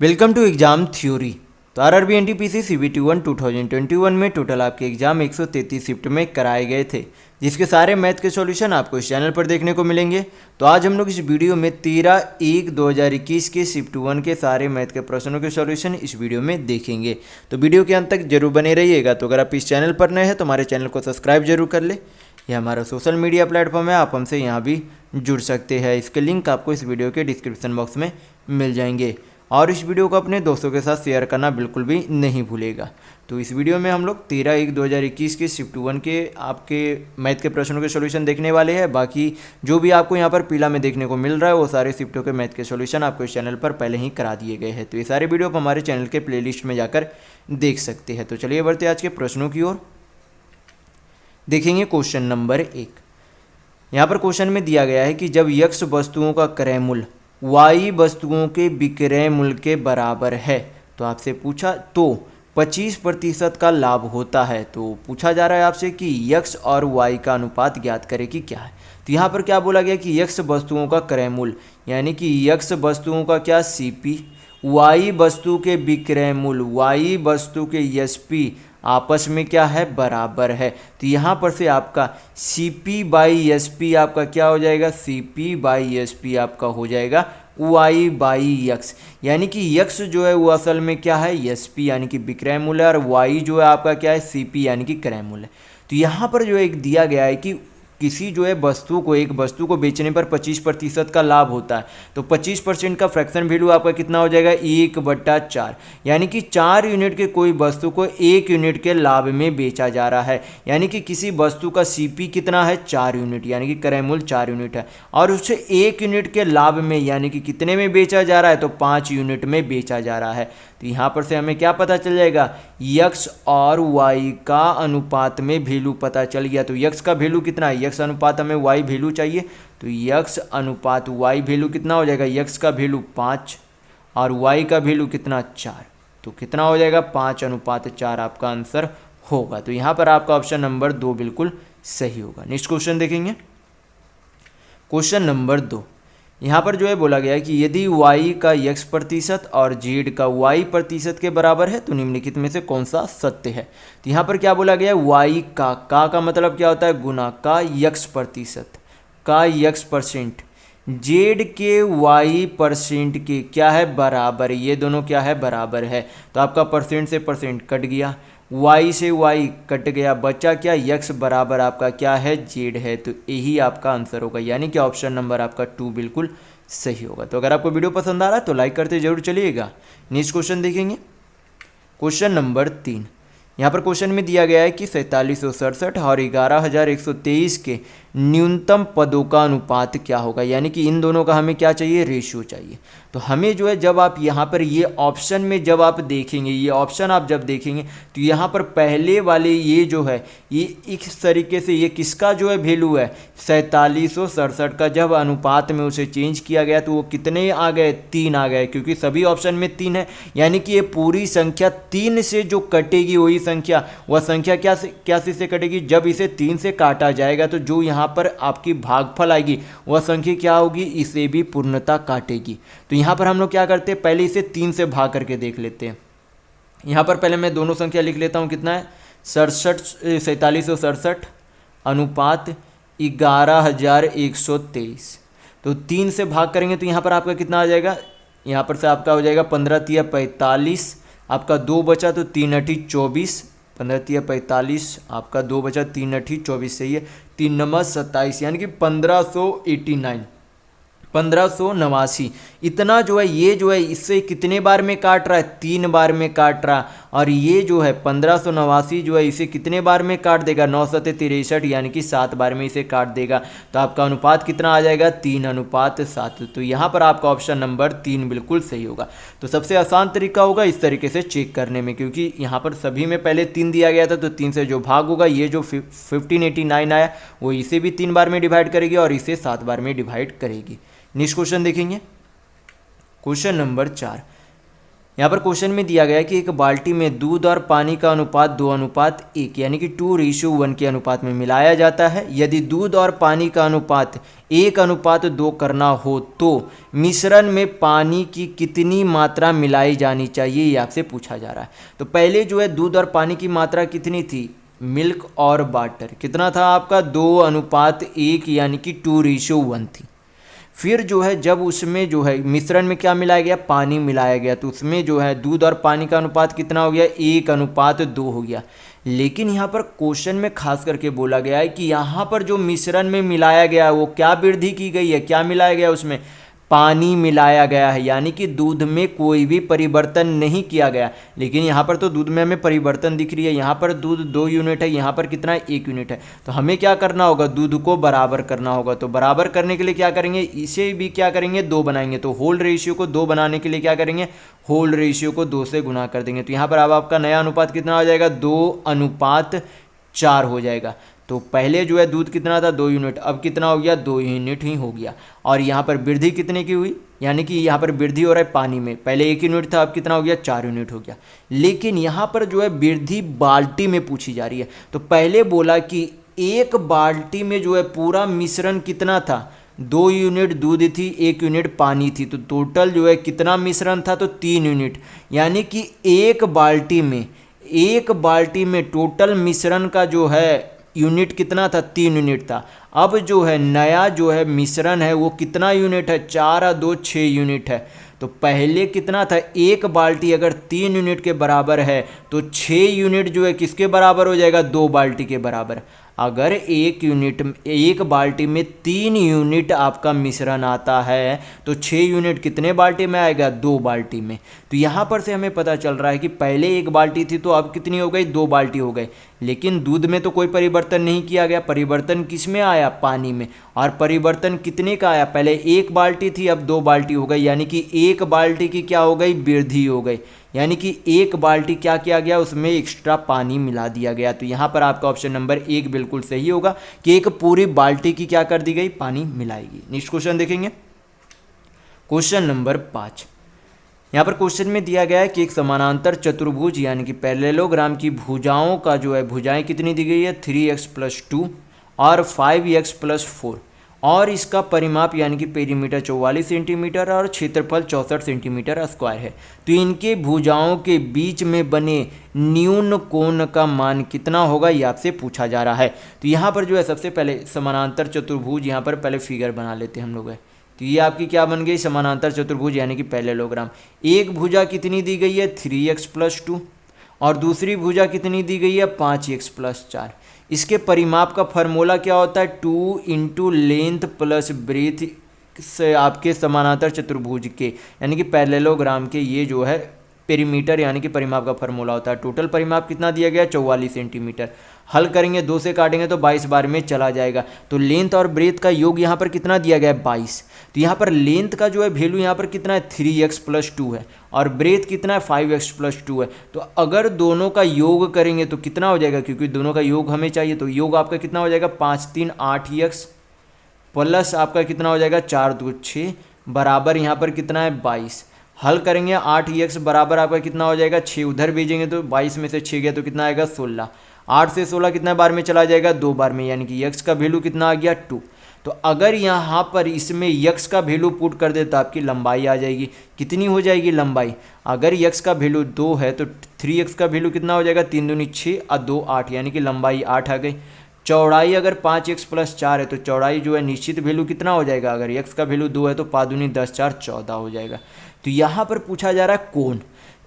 Welcome to exam theory. तो RRB NTPC CBT 1 2021 में total आपके एग्जाम 133 शिफ्ट में कराए गए थे, जिसके सारे मैथ के सॉल्यूशन आपको इस चैनल पर देखने को मिलेंगे। तो आज हम लोग इस वीडियो में 13/1/2021 के शिफ्ट 1 के सारे मैथ के प्रश्नों के सॉल्यूशन इस वीडियो में देखेंगे। तो वीडियो के अंत तक जरूर बने रहिएगा। तो अगर आप इस चैनल पर नए हैं तो हमारे चैनल को सब्सक्राइब जरूर कर ले। यह हमारा सोशल मीडिया प्लेटफॉर्म है, आप हमसे यहाँ भी जुड़ सकते हैं। इसके लिंक आपको इस वीडियो के डिस्क्रिप्शन बॉक्स में मिल जाएंगे। और इस वीडियो को अपने दोस्तों के साथ शेयर करना बिल्कुल भी नहीं भूलेगा। तो इस वीडियो में हम लोग 13/1/2021 के शिफ्ट 1 के आपके मैथ के प्रश्नों के सॉल्यूशन देखने वाले हैं। बाकी जो भी आपको यहाँ पर पीला में देखने को मिल रहा है वो सारे शिफ्टों के मैथ के सॉल्यूशन आपको इस चैनल पर पहले ही करा दिए गए हैं। तो ये सारे वीडियो आप हमारे चैनल के प्लेलिस्ट में जाकर देख सकते हैं। तो चलिए बढ़ते आज के प्रश्नों की ओर। देखेंगे क्वेश्चन नंबर 1। यहाँ पर क्वेश्चन में दिया गया है कि जब यक्ष वस्तुओं का क्रय मूल्य वाई वस्तुओं के विक्रय मूल्य के बराबर है तो आपसे पूछा तो 25% का लाभ होता है। तो पूछा जा रहा है आपसे कि यक्ष और वाई का अनुपात ज्ञात करें कि क्या है। तो यहाँ पर क्या बोला गया कि यक्ष वस्तुओं का क्रय मूल्य यानी कि यक्ष वस्तुओं का क्या सीपी, वाई वस्तु के विक्रय मूल्य वाई वस्तु के एसपी आपस में क्या है बराबर है। तो यहाँ पर से आपका CP/SP आपका क्या हो जाएगा, CP/SP आपका हो जाएगा Y/X, यानी कि यक्ष जो है वो असल में क्या है SP यानी कि विक्रय मूल्य, और Y जो है आपका क्या है CP यानी कि क्रय मूल्य। तो यहाँ पर जो एक दिया गया है कि किसी जो है एक वस्तु को बेचने पर 25% का लाभ होता है। तो 25% का फ्रैक्शन वैल्यू आपका कितना हो जाएगा 1/4, यानी कि 4 यूनिट के कोई वस्तु को 1 यूनिट के लाभ में बेचा जा रहा है। यानी कि किसी वस्तु का CP कितना है 4 यूनिट, यानी कि क्रय मूल्य 4 यूनिट है, और उसे 1 यूनिट के लाभ में यानी कि कितने में बेचा जा रहा है तो 5 यूनिट में बेचा जा रहा है। तो यहाँ पर से हमें क्या पता चल जाएगा, यक्स और वाई का अनुपात में वैल्यू पता चल गया। तो यक्स का वैल्यू कितना है, यक्स अनुपात हमें वाई वैल्यू चाहिए, तो यक्स अनुपात वाई वैल्यू कितना हो जाएगा, यक्स का वैल्यू 5 और वाई का वैल्यू कितना 4। तो कितना हो जाएगा 5:4 आपका आंसर होगा। तो यहाँ पर आपका ऑप्शन नंबर 2 बिल्कुल सही होगा। नेक्स्ट क्वेश्चन देखेंगे, क्वेश्चन नंबर 2। यहाँ पर जो है बोला गया है कि यदि y का x% और z का y% के बराबर है तो निम्नलिखित में से कौन सा सत्य है। तो यहाँ पर क्या बोला गया है, y का मतलब क्या होता है गुना का x%, का x%, z के y% के क्या है बराबर, ये दोनों क्या है बराबर है। तो आपका परसेंट से परसेंट कट गया, y से y कट गया, बचा क्या x बराबर आपका क्या है z है। तो यही आपका आंसर होगा, यानी कि ऑप्शन नंबर आपका 2 बिल्कुल सही होगा। तो अगर आपको वीडियो पसंद आ रहा है तो लाइक करते जरूर चलिएगा। नेक्स्ट क्वेश्चन देखेंगे, क्वेश्चन नंबर 3। यहाँ पर क्वेश्चन में दिया गया है कि 4767 और 11123 के न्यूनतम पदों का अनुपात क्या होगा, यानी कि इन दोनों का हमें क्या चाहिए, रेशियो चाहिए। तो हमें जो है जब आप यहाँ पर ये ऑप्शन में जब आप देखेंगे, ये ऑप्शन आप जब देखेंगे तो यहाँ पर पहले वाले ये जो है ये इस तरीके से ये किसका जो है वैल्यू है 4767 का, जब अनुपात में उसे चेंज किया गया तो वो कितने आ गए 3 आ गए, क्योंकि सभी ऑप्शन में 3 है। यानी कि ये पूरी संख्या 3 से जो कटेगी वही संख्या, वह संख्या क्या से कटेगी, जब इसे 3 से काटा जाएगा तो जो यहाँ पर आपकी भागफल आएगी वह संख्या क्या होगी, इसे भी पूर्णता काटेगी। तो यहाँ पर हम लोग क्या करते हैं, पहले इसे 3 से भाग करके देख लेते हैं। यहाँ पर पहले मैं दोनों संख्या लिख लेता हूँ, कितना है 4767 अनुपात 11123। तो 3 से भाग करेंगे तो यहाँ पर आपका कितना आ जाएगा, यहाँ पर से आपका हो जाएगा 15×3=45, आपका 2 बचा तो 3×8=24, 15×3=45, आपका 2 बचा 3×8=24 सही है, 3×9=27, यानी कि 1589 इतना जो है ये जो है इससे कितने बार में काट रहा है 3 बार में काट रहा, और ये जो है 1589 जो है इसे कितने बार में काट देगा 9×7=63, यानी कि 7 बार में इसे काट देगा। तो आपका अनुपात कितना आ जाएगा 3:7। तो यहाँ पर आपका ऑप्शन नंबर 3 बिल्कुल सही होगा। तो सबसे आसान तरीका होगा इस तरीके से चेक करने में, क्योंकि यहाँ पर सभी में पहले 3 दिया गया था, तो 3 से जो भाग होगा ये जो 1589 आया वो इसे भी 3 बार में डिवाइड करेगी और इसे 7 बार में डिवाइड करेगी। नेक्स्ट क्वेश्चन देखेंगे, क्वेश्चन नंबर 4। यहाँ पर क्वेश्चन में दिया गया है कि एक बाल्टी में दूध और पानी का अनुपात 2:1 यानी कि 2:1 के अनुपात में मिलाया जाता है। यदि दूध और पानी का अनुपात 1:2 करना हो तो मिश्रण में पानी की कितनी मात्रा मिलाई जानी चाहिए, ये आपसे पूछा जा रहा है। तो पहले जो है दूध और पानी की मात्रा कितनी थी, मिल्क और वाटर कितना था आपका 2:1 यानी कि 2:1 थी। फिर जो है जब उसमें जो है मिश्रण में क्या मिलाया गया, पानी मिलाया गया, तो उसमें जो है दूध और पानी का अनुपात कितना हो गया, 1:2 हो गया। लेकिन यहाँ पर क्वेश्चन में खास करके बोला गया है कि यहाँ पर जो मिश्रण में मिलाया गया है वो क्या वृद्धि की गई है, क्या मिलाया गया, उसमें पानी मिलाया गया है, यानी कि दूध में कोई भी परिवर्तन नहीं किया गया। लेकिन यहाँ पर तो दूध में हमें परिवर्तन दिख रही है, यहाँ पर दूध 2 यूनिट है, यहाँ पर कितना है 1 यूनिट है। तो हमें क्या करना होगा, दूध को बराबर करना होगा। तो बराबर करने के लिए क्या करेंगे, इसे भी क्या करेंगे 2 बनाएंगे। तो होल रेशियो को 2 बनाने के लिए क्या करेंगे, होल रेशियो को 2 से गुना कर देंगे। तो यहाँ पर अब आपका नया अनुपात कितना हो जाएगा, 2:4 हो जाएगा। तो पहले जो है दूध कितना था 2 यूनिट, अब कितना हो गया 2 यूनिट ही हो गया। और यहाँ पर वृद्धि कितने की हुई, यानी कि यहाँ पर वृद्धि हो रहा है पानी में, पहले 1 यूनिट था अब कितना हो गया 4 यूनिट हो गया। लेकिन यहाँ पर जो है वृद्धि बाल्टी में पूछी जा रही है। तो पहले बोला कि एक बाल्टी में जो है पूरा मिश्रण कितना था, 2 यूनिट दूध थी, 1 यूनिट पानी थी, तो टोटल जो है कितना मिश्रण था, तो 3 यूनिट। यानी कि एक बाल्टी में टोटल मिश्रण का जो है यूनिट कितना था, 3 यूनिट था। अब जो है नया जो है मिश्रण है वो कितना यूनिट है, 4 और 2 6 यूनिट है। तो पहले कितना था, एक बाल्टी अगर 3 यूनिट के बराबर है तो 6 यूनिट जो है किसके बराबर हो जाएगा, 2 बाल्टी के बराबर। अगर एक बाल्टी में 3 यूनिट आपका मिश्रण आता है तो 6 यूनिट कितने बाल्टी में आएगा, 2 बाल्टी में। तो यहाँ पर से हमें पता चल रहा है कि पहले 1 बाल्टी थी तो अब कितनी हो गई, 2 बाल्टी हो गई। लेकिन दूध में तो कोई परिवर्तन नहीं किया गया, परिवर्तन किस में आया, पानी में। और परिवर्तन कितने का आया, पहले 1 बाल्टी थी अब 2 बाल्टी हो गई, यानी कि 1 बाल्टी की क्या हो गई, वृद्धि हो गई। यानी कि 1 बाल्टी क्या किया गया, उसमें एक्स्ट्रा पानी मिला दिया गया। तो यहाँ पर आपका ऑप्शन नंबर 1 बिल्कुल सही होगा कि एक पूरी बाल्टी की क्या कर दी गई, पानी मिलाएगी। नेक्स्ट क्वेश्चन देखेंगे, क्वेश्चन नंबर 5। यहाँ पर क्वेश्चन में दिया गया है कि एक समानांतर चतुर्भुज यानी कि पैरेललोग्राम की भुजाओं का जो है भुजाएं कितनी दी गई है, 3x + 2 और 5x + 4 और इसका परिमाप यानी कि पेरीमीटर 44 सेंटीमीटर और क्षेत्रफल 64 सेंटीमीटर स्क्वायर है। तो इनके भुजाओं के बीच में बने न्यून कोण का मान कितना होगा, ये आपसे पूछा जा रहा है। तो यहाँ पर जो है सबसे पहले समानांतर चतुर्भुज, यहाँ पर पहले फिगर बना लेते हैं हम लोग। तो ये आपकी क्या बन गई, समानांतर चतुर्भुज यानी कि पैरेललोग्राम। एक भुजा कितनी दी गई है, 3x + 2 और दूसरी भुजा कितनी दी गई है, 5x + 4। इसके परिमाप का फार्मूला क्या होता है, 2 × लेंथ + ब्रेथ से आपके समानांतर चतुर्भुज के यानी कि पैरेललोग्राम के ये जो है पेरीमीटर यानी कि परिमाप का फार्मूला होता है। टोटल परिमाप कितना दिया गया, 44 सेंटीमीटर। हल करेंगे, 2 से काटेंगे तो 22 बार में चला जाएगा। तो लेंथ और ब्रेथ का योग यहाँ पर कितना दिया गया है, 22। तो यहाँ पर लेंथ का जो है वैल्यू यहाँ पर कितना है, 3x + 2 है और ब्रेथ कितना है, 5x + 2 है। तो अगर दोनों का योग करेंगे तो कितना हो जाएगा, क्योंकि दोनों का योग हमें चाहिए, तो योग आपका कितना हो जाएगा, 5 3 8x प्लस आपका कितना हो जाएगा, 4 2 6 बराबर यहाँ पर कितना है, 22। हल करेंगे, 8x बराबर आपका कितना हो जाएगा, 6 उधर भेजेंगे तो 22 में से 6 गया तो कितना आएगा, 16। 8 से 16 कितना बार में चला जाएगा, 2 बार में, यानी कि x का वैल्यू कितना आ गया, 2। तो अगर यहाँ पर इसमें x का वैल्यू पुट कर दे तो आपकी लंबाई आ जाएगी, कितनी हो जाएगी लंबाई। अगर x का वैल्यू 2 है तो 3x का वैल्यू कितना हो जाएगा, 3 दूनी 6 और 2 8, यानी कि लंबाई 8 आ गई। चौड़ाई अगर 5x + 4 है तो चौड़ाई जो है निश्चित वैल्यू कितना हो जाएगा, अगर x का वैल्यू 2 है तो 5 दूनी 10 4 14 हो जाएगा। तो यहाँ पर पूछा जा रहा है कोण।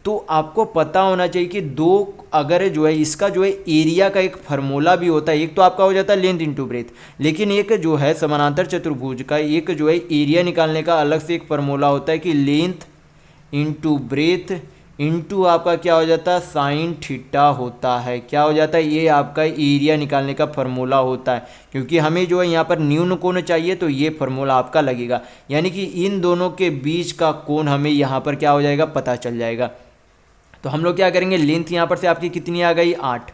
तो आपको पता होना चाहिए कि दो अगर जो है इसका जो है एरिया का एक फार्मूला भी होता है, एक तो आपका हो जाता है लेंथ इंटू ब्रेथ, लेकिन एक जो है समानांतर चतुर्भुज का एक जो है एरिया निकालने का अलग से एक फार्मूला होता है कि लेंथ इंटू ब्रेथ इंटू आपका क्या हो जाता है, साइन थीटा होता है। क्या हो जाता है, ये आपका एरिया निकालने का फार्मूला होता है। क्योंकि हमें जो है यहाँ पर न्यून कोण चाहिए तो ये फार्मूला आपका लगेगा, यानी कि इन दोनों के बीच का कोण हमें यहाँ पर क्या हो जाएगा, पता चल जाएगा। तो हम लोग क्या करेंगे, लेंथ यहाँ पर से आपकी कितनी आ गई 8,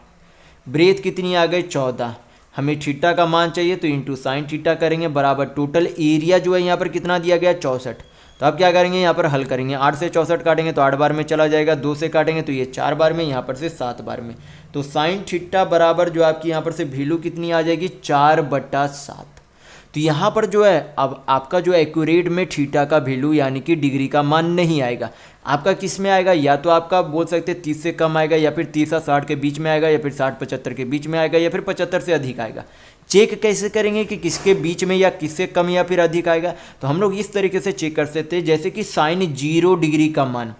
ब्रेथ कितनी आ गई 14, हमें थीटा का मान चाहिए तो इंटू साइन थीटा करेंगे बराबर टोटल एरिया जो है यहाँ पर कितना दिया गया 64। तो आप क्या करेंगे, यहाँ पर हल करेंगे। 8 से 64 काटेंगे तो 8 बार में चला जाएगा, 2 से काटेंगे तो ये 4 बार में, यहाँ पर से 7 बार में। तो साइन थीटा बराबर जो आपकी यहाँ पर से वैल्यू कितनी आ जाएगी, 4/7। तो यहाँ पर जो है अब आपका जो एक्यूरेट में थीटा का वैल्यू यानी कि डिग्री का मान नहीं आएगा। आपका किस में आएगा, या तो आपका बोल सकते हैं 30 से कम आएगा, या फिर 30 और 60 के बीच में आएगा, या फिर 60-75 के बीच में आएगा, या फिर 75 से अधिक आएगा। चेक कैसे करेंगे कि किसके बीच में या किससे कम या फिर अधिक आएगा, तो हम लोग इस तरीके से चेक कर सकते हैं, जैसे कि साइन 0 डिग्री का मान,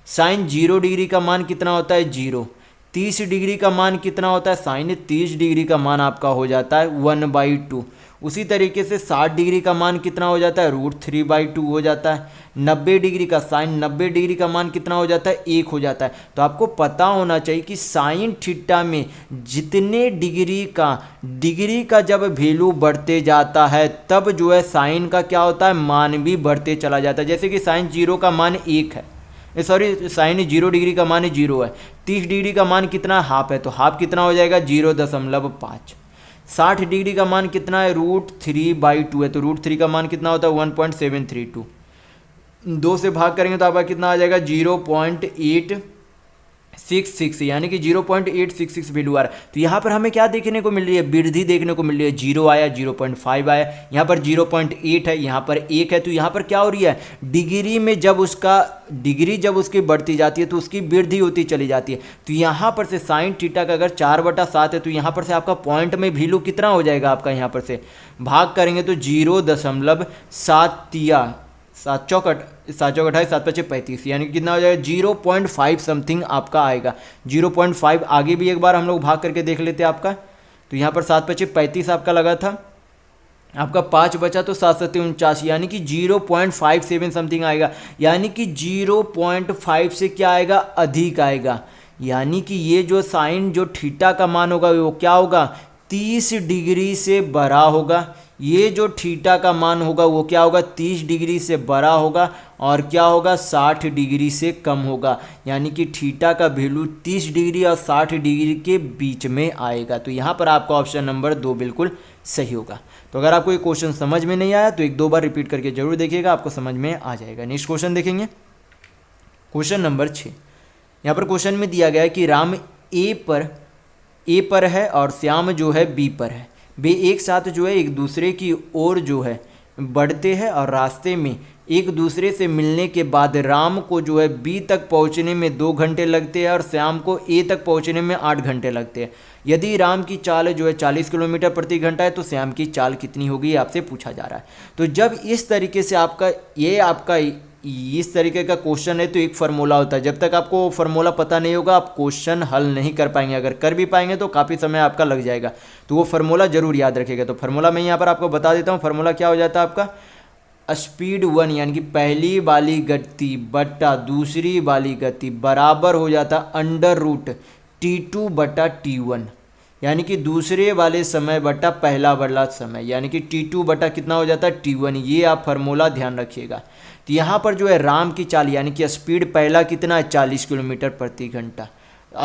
साइन 0 डिग्री का मान कितना होता है 0। 30 डिग्री का मान कितना होता है, साइन 30 डिग्री का मान आपका हो जाता है 1/2। उसी तरीके से 60 डिग्री का मान कितना हो जाता है, √3/2 हो जाता है। 90 डिग्री का साइन 90 डिग्री का मान कितना हो जाता है, 1 हो जाता है। तो आपको पता होना चाहिए कि साइन थीटा में जितने डिग्री का जब वैल्यू बढ़ते जाता है तब जो है साइन का क्या होता है, मान भी बढ़ते चला जाता है। जैसे कि साइन 0 का मान 1 है, साइन 0 डिग्री का मान 0 है। 30 डिग्री का मान कितना, हाफ है, तो हाफ कितना हो जाएगा 0.5। 60 डिग्री का मान कितना है, √3/2 है, तो √3 का मान कितना होता है 1.732। 2 से भाग करेंगे तो आपका कितना आ जाएगा 0.866, यानी कि 0.866 वैल्यू आ रहा है। तो यहाँ पर हमें क्या देखने को मिल रही है, वृद्धि देखने को मिल रही है। 0 आया, 0.5 आया, यहाँ पर 0.8 है, यहाँ पर 1 है। तो यहाँ पर क्या हो रही है, डिग्री में जब उसकी बढ़ती जाती है तो उसकी वृद्धि होती चली जाती है। तो यहाँ पर से साइन थीटा का अगर 4/7 है तो यहाँ पर से आपका पॉइंट में वैल्यू कितना हो जाएगा आपका, यहाँ पर से भाग करेंगे तो 0.7 7 चौकट 28 7 5 35, यानी कि कितना हो जाएगा 0.5 समथिंग आपका आएगा। 0.5 आगे भी एक बार हम लोग भाग करके देख लेते हैं आपका। तो यहाँ पर 7 5 35 आपका लगा था, आपका 5 बचा तो 7 7 49, यानी कि 0.57 समथिंग आएगा। यानी कि 0.5 से क्या आएगा, अधिक आएगा। यानी कि ये जो साइन जो थीटा का मान होगा वो क्या होगा, 30 डिग्री से बड़ा होगा। ये जो थीटा का मान होगा वो क्या होगा, 30 डिग्री से बड़ा होगा, और क्या होगा 60 डिग्री से कम होगा। यानी कि थीटा का वैल्यू 30 डिग्री और 60 डिग्री के बीच में आएगा। तो यहाँ पर आपका ऑप्शन नंबर 2 बिल्कुल सही होगा। तो अगर आपको ये क्वेश्चन समझ में नहीं आया तो 1-2 बार रिपीट करके जरूर देखिएगा, आपको समझ में आ जाएगा। नेक्स्ट क्वेश्चन देखेंगे, क्वेश्चन नंबर 6। यहाँ पर क्वेश्चन में दिया गया है कि राम ए पर है और श्याम जो है बी पर है। वे एक साथ जो है एक दूसरे की ओर जो है बढ़ते हैं और रास्ते में एक दूसरे से मिलने के बाद राम को जो है बी तक पहुंचने में 2 घंटे लगते हैं और श्याम को ए तक पहुंचने में 8 घंटे लगते हैं। यदि राम की चाल जो है 40 किलोमीटर प्रति घंटा है तो श्याम की चाल कितनी होगी, आपसे पूछा जा रहा है। तो जब इस तरीके से आपका इस तरीके का क्वेश्चन है तो एक फार्मूला होता है। जब तक आपको फार्मूला पता नहीं होगा आप क्वेश्चन हल नहीं कर पाएंगे। अगर कर भी पाएंगे तो काफ़ी समय आपका लग जाएगा। तो वो फार्मूला जरूर याद रखिएगा। तो फार्मूला मैं यहाँ पर आपको बता देता हूँ। फार्मूला क्या हो जाता है आपका, स्पीड 1 यानी कि पहली वाली गति बटा दूसरी वाली गति बराबर हो जाता √T2/T1, यानी कि दूसरे वाले समय बटा पहला वाला समय, यानी कि T2 बटा कितना हो जाता है T1। ये आप फार्मूला ध्यान रखिएगा। तो यहाँ पर जो है राम की चाल यानी कि स्पीड पहला कितना है 40 किलोमीटर प्रति घंटा।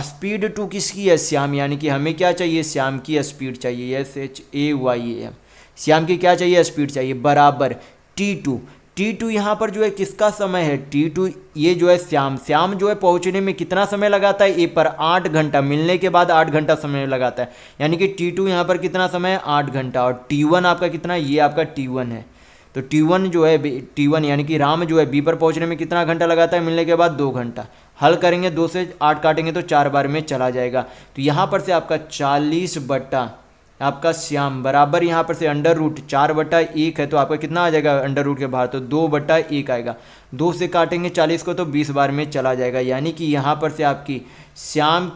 स्पीड 2 किसकी है, श्याम, यानी कि हमें क्या चाहिए, श्याम की स्पीड चाहिए, SHAYAM, श्याम की क्या चाहिए, स्पीड चाहिए, बराबर T2 यहाँ पर जो है किसका समय है, T2 ये जो है श्याम जो है पहुँचने में कितना समय लगाता है, ए पर 8 घंटा, मिलने के बाद 8 घंटा समय लगाता है। यानी कि T2 यहाँ पर कितना समय है 8 घंटा, और T1 आपका कितना है, ये आपका T1 है। तो T1 जो है T1 यानी कि राम जो है बी पर पहुँचने में कितना घंटा लगाता है, मिलने के बाद 2 घंटा। हल करेंगे 2 से 8 काटेंगे तो 4 बार में चला जाएगा। तो यहाँ पर से आपका 40 बटा आपका श्याम बराबर यहाँ पर से √4/1 है, तो आपका कितना आ जाएगा अंडर रूट के बाहर, तो 2/1 आएगा। 2 से काटेंगे 40 को तो 20 बार में चला जाएगा। यानी कि यहाँ पर से आपकी श्याम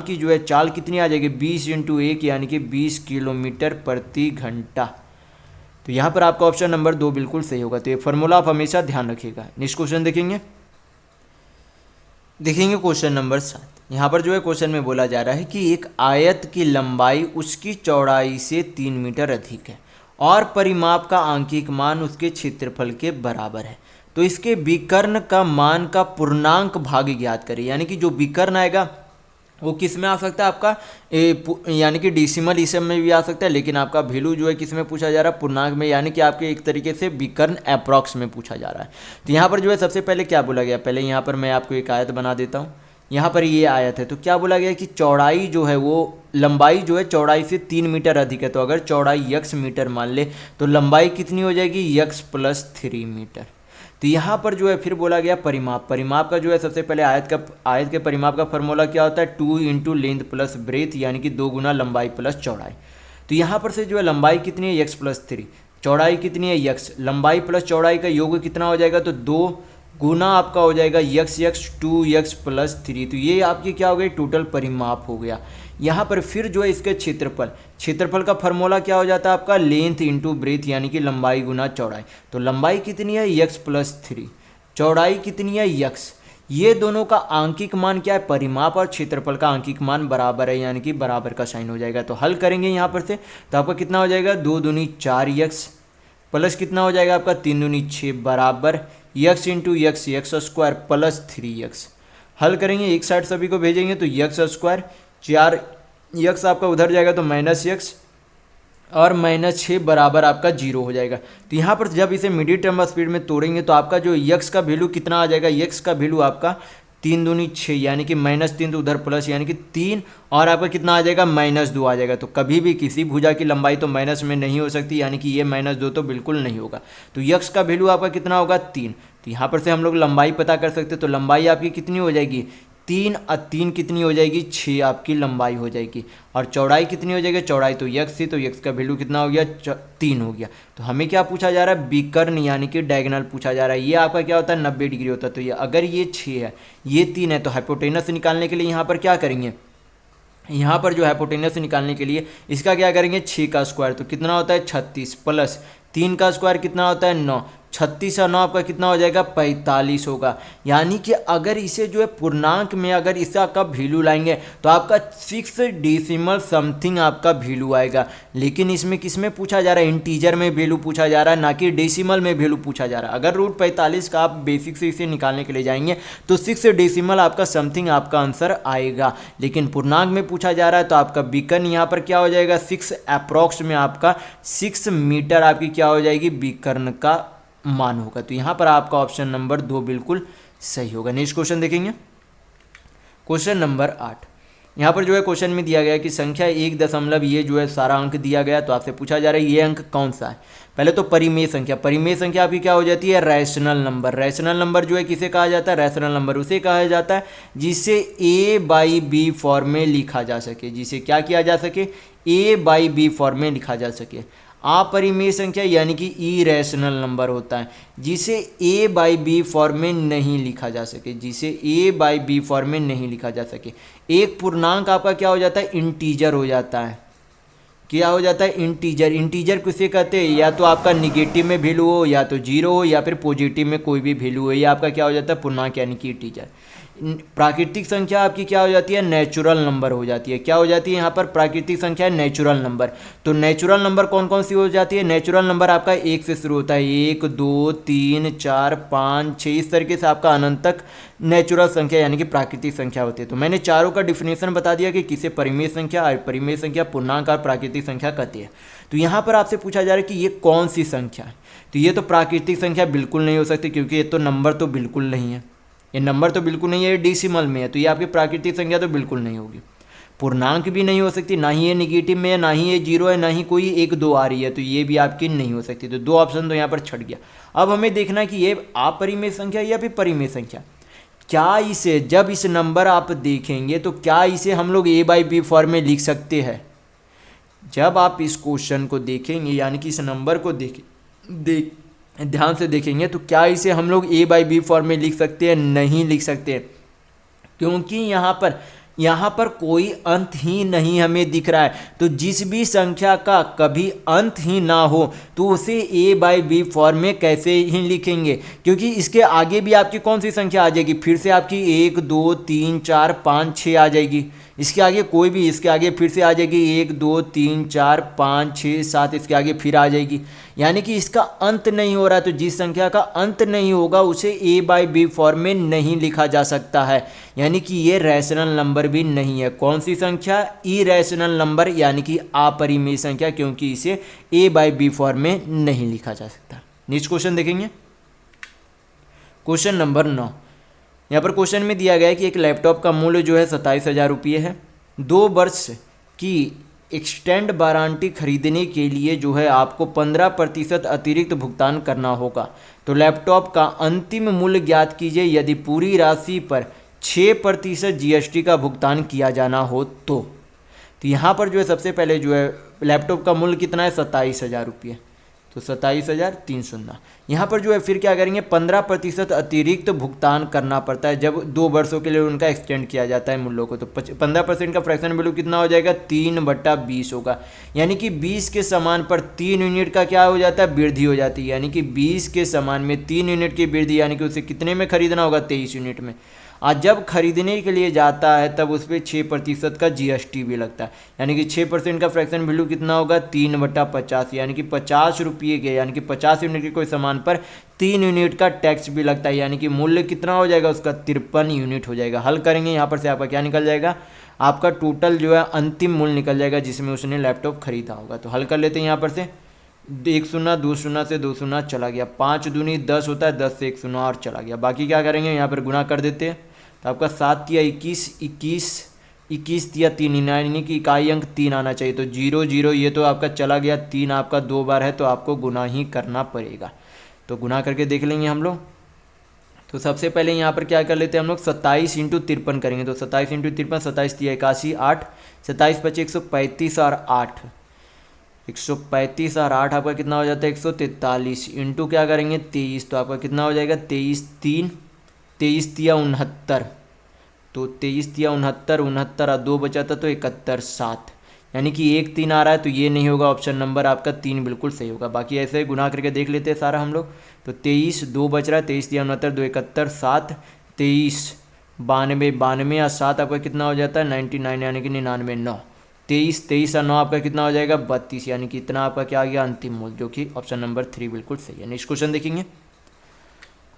की जो है चाल कितनी आ जाएगी, 20 × 1 यानी कि 20 किलोमीटर प्रति घंटा। तो यहाँ पर आपका ऑप्शन नंबर 2 बिल्कुल सही होगा। तो ये फार्मूला आप हमेशा ध्यान रखिएगा। नेक्स्ट क्वेश्चन देखेंगे क्वेश्चन नंबर 7। यहाँ पर जो है क्वेश्चन में बोला जा रहा है कि एक आयत की लंबाई उसकी चौड़ाई से 3 मीटर अधिक है और परिमाप का आंकिक मान उसके क्षेत्रफल के बराबर है। तो इसके विकर्ण का मान का पूर्णांक भाग ज्ञात करें। यानी कि जो विकर्ण आएगा वो किस में आ सकता है आपका यानी कि डेसिमल इस में भी आ सकता है, लेकिन आपका वैल्यू जो है किस में पूछा जा रहा है, पूर्णांक में, यानी कि आपके एक तरीके से विकर्ण अप्रॉक्स में पूछा जा रहा है। तो यहाँ पर जो है सबसे पहले क्या बोला गया, पहले यहाँ पर मैं आपको एक आयत बना देता हूँ। यहाँ पर ये आयत है, तो क्या बोला गया कि चौड़ाई जो है वो लंबाई जो है चौड़ाई से 3 मीटर अधिक है। तो अगर चौड़ाई x मीटर मान ले तो लंबाई कितनी हो जाएगी, x + 3 मीटर। तो यहाँ पर जो है फिर बोला गया परिमाप। परिमाप का जो है सबसे पहले आयत के परिमाप का फॉर्मूला क्या होता है, 2 × लेंथ प्लस ब्रेथ, यानी कि 2 गुना लंबाई प्लस चौड़ाई। तो यहाँ पर से जो है लंबाई कितनी है, x + 3, चौड़ाई कितनी है x, लंबाई प्लस चौड़ाई का योग कितना हो जाएगा, तो 2 गुना आपका हो जाएगा x 2x + 3। तो ये आपकी क्या हो गई, टोटल परिमाप हो गया। यहाँ पर फिर जो है इसके क्षेत्रफल का फॉर्मूला क्या हो जाता है आपका, लेंथ × ब्रेथ, यानी कि लंबाई गुना चौड़ाई। तो लंबाई कितनी है, x + 3, चौड़ाई कितनी है x। ये दोनों का आंकिक मान क्या है, परिमाप और क्षेत्रफल का आंकिक मान बराबर है, यानी कि बराबर का साइन हो जाएगा। तो हल करेंगे यहाँ पर से, तो आपका कितना हो जाएगा, 2 दूनी 4x प्लस कितना हो जाएगा आपका 3 दूनी 6 बराबर x × x² + 3x। हल करेंगे, एक साइड सभी को भेजेंगे तो x², 4x आपका उधर जाएगा तो -x और -6 बराबर आपका 0 हो जाएगा। तो यहाँ पर जब इसे मिडिल टर्म ऑफ स्पीड में तोड़ेंगे तो आपका जो x का वैल्यू कितना आ जाएगा, x का वैल्यू आपका 3 दूनी 6, यानी कि -3 तो उधर प्लस, यानी कि 3 और आपका कितना आ जाएगा, -2 आ जाएगा। तो कभी भी किसी भुजा की लंबाई तो माइनस में नहीं हो सकती, यानी कि ये -2 तो बिल्कुल नहीं होगा। तो x का वैल्यू आपका कितना होगा, 3। तो यहाँ पर से हम लोग लंबाई पता कर सकते हैं। तो लंबाई आपकी कितनी हो जाएगी, 3 और 3 कितनी हो जाएगी, 6 आपकी लंबाई हो जाएगी। और चौड़ाई कितनी हो जाएगी, चौड़ाई तो x थी, तो x का वैल्यू कितना हो गया, 3 हो गया। तो हमें क्या पूछा जा रहा है, विकर्ण यानी कि डायगोनल पूछा जा रहा है। ये आपका क्या होता है, 90 डिग्री होता है। तो ये अगर ये 6 है, ये 3 है, तो हाइपोटेनस निकालने के लिए यहाँ पर क्या करेंगे, यहाँ पर जो हाइपोटेनस निकालने के लिए इसका क्या करेंगे, 6 का स्क्वायर, तो कितना होता है 36 प्लस 3 का स्क्वायर कितना होता है 9, 36 और 9 आपका कितना हो जाएगा 45 होगा। यानी कि अगर इसे जो है पूर्णांक में अगर इसका का वैल्यू लाएंगे तो आपका 6 डेसिमल समथिंग आपका वैल्यू आएगा। लेकिन इसमें किस में पूछा जा रहा है, इंटीजर में वैल्यू पूछा जा रहा है, ना कि डेसिमल में वैल्यू पूछा जा रहा है। अगर √45 का आप बेसिक से इसे निकालने के लिए जाएंगे तो 6 डेसिमल आपका समथिंग आपका आंसर आएगा। लेकिन पूर्णांक में पूछा जा रहा है तो आपका विकर्ण यहाँ पर क्या हो जाएगा, 6 अप्रॉक्स में आपका 6 मीटर आपकी क्या हो जाएगी, विकर्ण का मान होगा। तो यहाँ पर आपका ऑप्शन नंबर 2 बिल्कुल सही होगा। नेक्स्ट क्वेश्चन देखेंगे, क्वेश्चन नंबर 8। यहाँ पर जो है क्वेश्चन में दिया गया कि संख्या 1 दशमलव ये जो है सारा अंक दिया गया, तो आपसे पूछा जा रहा है ये अंक कौन सा है। पहले तो परिमेय संख्या, परिमेय संख्या आपकी क्या हो जाती है, रैशनल नंबर। रैशनल नंबर जो है किसे कहा जाता है, रैशनल नंबर उसे कहा जाता है जिसे a/b फॉर्म में लिखा जा सके, जिसे क्या किया जा सके, a/b फॉर्म में लिखा जा सके। अपरिमेय संख्या यानी कि इरेशनल नंबर होता है जिसे a/b फॉर्म में नहीं लिखा जा सके, जिसे a/b फॉर्म में नहीं लिखा जा सके। एक पूर्णांक आपका क्या हो जाता है, इंटीजर हो जाता है। क्या हो जाता है, इंटीजर। इंटीजर किसे कहते हैं, या तो आपका निगेटिव में वैल्यू हो, या तो 0 हो, या फिर पॉजिटिव में कोई भी वैल्यू हो, ये आपका क्या हो जाता है, पूर्णांक यानी कि इंटीजर। प्राकृतिक संख्या आपकी क्या हो जाती है, नेचुरल नंबर हो जाती है। क्या हो जाती है यहाँ पर, प्राकृतिक संख्या नेचुरल नंबर। तो नेचुरल नंबर कौन कौन सी हो जाती है, नेचुरल नंबर आपका 1 से शुरू होता है, 1 2 3 4 5 6, इस तरीके से आपका अनंत तक नेचुरल संख्या यानी कि प्राकृतिक संख्या होती है। तो मैंने चारों का डिफिनेशन बता दिया कि किसे परिमेय संख्या, अपरिमेय संख्या, पूर्णांक और प्राकृतिक संख्या कहती है। तो यहाँ पर आपसे पूछा जा रहा है कि ये कौन सी संख्या है, तो ये तो प्राकृतिक संख्या बिल्कुल नहीं हो सकती, क्योंकि ये तो नंबर तो बिल्कुल नहीं है, ये नंबर तो बिल्कुल नहीं है, ये डेसिमल में है, तो ये आपकी प्राकृतिक संख्या तो बिल्कुल नहीं होगी। पूर्णांक भी नहीं हो सकती, ना ही ये निगेटिव में है, ना ही ये 0 है, ना ही कोई 1 2 आ रही है, तो ये भी आपकी नहीं हो सकती। तो 2 ऑप्शन तो यहाँ पर छट गया। अब हमें देखना है कि ये अपरिमेय संख्या या फिर परिमेय संख्या। क्या इसे, जब इस नंबर आप देखेंगे तो क्या इसे हम लोग a/b फॉर्म में लिख सकते हैं। जब आप इस क्वेश्चन को देखेंगे यानी कि इस नंबर को ध्यान से देखेंगे तो क्या इसे हम लोग a/b फॉर्म में लिख सकते हैं, नहीं लिख सकते, क्योंकि यहाँ पर कोई अंत ही नहीं हमें दिख रहा है। तो जिस भी संख्या का कभी अंत ही ना हो तो उसे a/b फॉर्म में कैसे ही लिखेंगे, क्योंकि इसके आगे भी आपकी कौन सी संख्या आ जाएगी, फिर से आपकी 1 2 3 4 5 6 आ जाएगी। इसके आगे कोई भी, इसके आगे फिर से आ जाएगी 1 2 3 4 5 6 7, इसके आगे फिर आ जाएगी, यानी कि इसका अंत नहीं हो रहा। तो जिस संख्या का अंत नहीं होगा उसे ए बाई बी फॉर्म में नहीं लिखा जा सकता है, यानी कि ये रैशनल नंबर भी नहीं है। कौन सी संख्या? इरेशनल नंबर, यानी कि अपरिमेय संख्या, क्योंकि इसे ए बाई बी फॉर्म में नहीं लिखा जा सकता। नेक्स्ट क्वेश्चन देखेंगे, क्वेश्चन नंबर 9। यहाँ पर क्वेश्चन में दिया गया है कि एक लैपटॉप का मूल्य जो है 27,000 रुपये है। 2 वर्ष की एक्सटेंड वारंटी खरीदने के लिए जो है आपको 15% अतिरिक्त भुगतान करना होगा। तो लैपटॉप का अंतिम मूल्य ज्ञात कीजिए यदि पूरी राशि पर 6% GST का भुगतान किया जाना हो तो यहाँ पर जो है सबसे पहले जो है लैपटॉप का मूल्य कितना है? 27,000 रुपये, तो 27,300। यहाँ पर जो है फिर क्या करेंगे? 15% अतिरिक्त भुगतान करना पड़ता है जब 2 वर्षों के लिए उनका एक्सटेंड किया जाता है मूल्यों को। तो 15% का फ्रैक्शन वैल्यू कितना हो जाएगा? 3/20 होगा, यानी कि 20 के समान पर 3 यूनिट का क्या हो जाता है? वृद्धि हो जाती है, यानी कि 20 के समान में 3 यूनिट की वृद्धि, यानी कि उसे कितने में खरीदना होगा? 23 यूनिट में। आज जब खरीदने के लिए जाता है तब उस पर 6% का GST भी लगता है, यानी कि 6% का फ्रैक्शन वैल्यू कितना होगा? 3/50, यानी कि 50 रुपये के, यानी कि 50 यूनिट के कोई सामान पर 3 यूनिट का टैक्स भी लगता है, यानी कि मूल्य कितना हो जाएगा उसका? 53 यूनिट हो जाएगा। हल करेंगे, यहाँ पर से आपका क्या निकल जाएगा? आपका टोटल जो है अंतिम मूल्य निकल जाएगा जिसमें उसने लैपटॉप खरीदा होगा। तो हल कर लेते हैं यहाँ पर से, 1 शून्य 2 शून्य से 2 शून्य चला गया, 5 दूनी 10 होता है, 10 से 1 शून्य और चला गया। बाकी क्या करेंगे? यहाँ पर गुना कर देते हैं, तो आपका 7 या 21, 21 या 3, यानी कि इकाई अंक 3 आना चाहिए। तो 0 0 ये तो आपका चला गया, 3 आपका 2 बार है तो आपको गुना ही करना पड़ेगा। तो गुना करके देख लेंगे हम लोग। तो सबसे पहले यहाँ पर क्या कर लेते हैं हम लोग? 27 × 53 करेंगे। तो 27 × 53, 27 × 81 8, 27 × 25 135 और 8, 135 और 8 आपका कितना हो जाता है? 143 इंटू क्या करेंगे? 23, तो आपका कितना हो जाएगा? 23 3, 23 तिया 69, तो 23 तिया 69, 69 और 2 बचा था तो 71 7, यानी कि 1 3 आ रहा है तो ये नहीं होगा, ऑप्शन नंबर आपका 3 बिल्कुल सही होगा। बाकी ऐसे ही गुना करके देख लेते हैं सारा हम लोग। तो 23 2 बच रहा है, 23 तिया 69, 2 71 7, 23 92 92 और 7 आपका कितना हो जाता है? 99, यानी कि 99 9, 23 और 9 आपका कितना हो जाएगा? 32, यानी कि इतना आपका क्या आ गया? अंतिम मूल्य, जो कि ऑप्शन नंबर 3 बिल्कुल सही है। नेक्स्ट क्वेश्चन देखेंगे,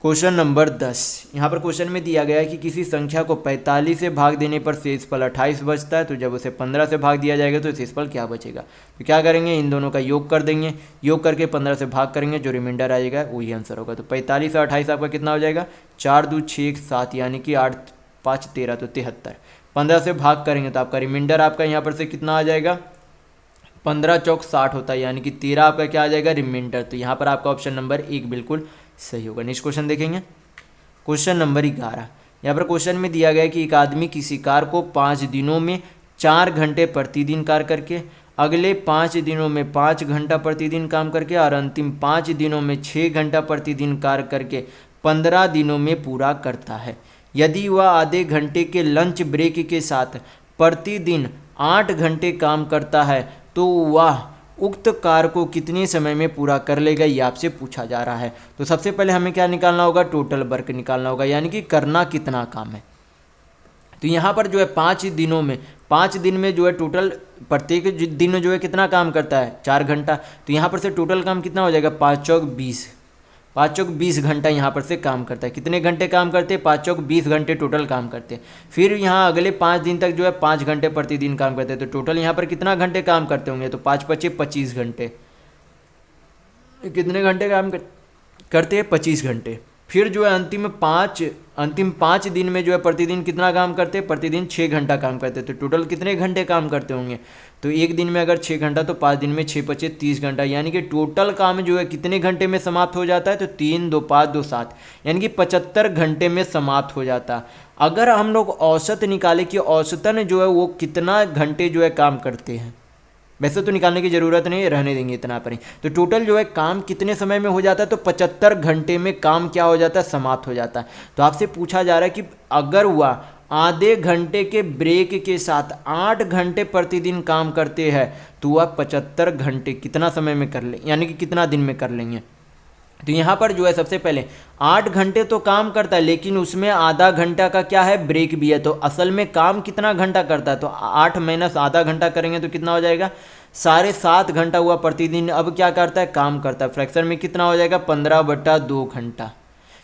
क्वेश्चन नंबर 10। यहाँ पर क्वेश्चन में दिया गया है कि किसी संख्या को 45 से भाग देने पर शेषफल 28 बचता है, तो जब उसे 15 से भाग दिया जाएगा तो शेषफल क्या बचेगा? तो क्या करेंगे? इन दोनों का योग कर देंगे, योग करके 15 से भाग करेंगे, जो रिमाइंडर आ जाएगा वही आंसर होगा। तो 45 और 28 आपका कितना हो जाएगा? 4 2 6 1 7, यानी कि 8 5 13, तो 73। 15 से भाग करेंगे तो आपका रिमाइंडर आपका यहाँ पर से कितना आ जाएगा? 15 चौक 60 होता है, यानी कि 13 आपका क्या आ जाएगा? रिमाइंडर। तो यहाँ पर आपका ऑप्शन नंबर 1 बिल्कुल सही होगा। नेक्स्ट क्वेश्चन देखेंगे, क्वेश्चन नंबर 11। यहाँ पर क्वेश्चन में दिया गया है कि एक आदमी किसी कार को 5 दिनों में 4 घंटे प्रतिदिन कार्य करके, अगले 5 दिनों में 5 घंटा प्रतिदिन काम करके और अंतिम 5 दिनों में 6 घंटा प्रतिदिन कार्य करके 15 दिनों में पूरा करता है। यदि वह आधे घंटे के लंच ब्रेक के साथ प्रतिदिन 8 घंटे काम करता है तो वह उक्त कार्य को कितने समय में पूरा कर लेगा, ये आपसे पूछा जा रहा है। तो सबसे पहले हमें क्या निकालना होगा? टोटल वर्क निकालना होगा, यानी कि करना कितना काम है। तो यहाँ पर जो है 5 दिनों में, 5 दिन में जो है टोटल प्रत्येक दिन जो है कितना काम करता है? 4 घंटा। तो यहाँ पर से टोटल काम कितना हो जाएगा? 5 चौक 20, 5 चौक 20 घंटा यहाँ पर से काम करता है। कितने घंटे काम करते हैं? 5 चौक 20 घंटे टोटल काम करते हैं। फिर यहाँ अगले 5 दिन तक जो है 5 घंटे प्रतिदिन काम करते हैं, तो टोटल यहाँ पर कितना घंटे काम करते होंगे? तो 5 5 25 घंटे। कितने घंटे काम करते हैं? 25 घंटे। फिर जो है अंतिम 5 दिन में जो है प्रतिदिन कितना काम करते हैं? प्रतिदिन 6 घंटा काम करते हैं। तो टोटल कितने घंटे काम करते होंगे? तो एक दिन में अगर 6 घंटा तो 5 दिन में 6 5 30 घंटा, यानी कि टोटल काम जो है कितने घंटे में समाप्त हो जाता है? तो 3 2 5 2 7, यानी कि 75 घंटे में समाप्त हो जाता है। अगर हम लोग औसत निकाले कि औसतन जो है वो कितना घंटे जो है काम करते हैं, वैसे तो निकालने की ज़रूरत नहीं है, रहने देंगे इतना पर ही। तो टोटल जो है काम कितने समय में हो जाता है? तो 75 घंटे में काम क्या हो जाता है? समाप्त हो जाता है। तो आपसे पूछा जा रहा है कि अगर हुआ आधे घंटे के ब्रेक के साथ 8 घंटे प्रतिदिन काम करते हैं तो वह 75 घंटे कितना समय में कर ले, यानी कि कितना दिन में कर लेंगे? तो यहाँ पर जो है सबसे पहले 8 घंटे तो काम करता है, लेकिन उसमें आधा घंटा का क्या है, ब्रेक भी है। तो असल में काम कितना घंटा करता है, तो 8 माइनस आधा घंटा करेंगे तो कितना हो जाएगा, 7.5 घंटा हुआ प्रतिदिन। अब क्या करता है, काम करता है। फ्रैक्शन में कितना हो जाएगा, 15/2 घंटा।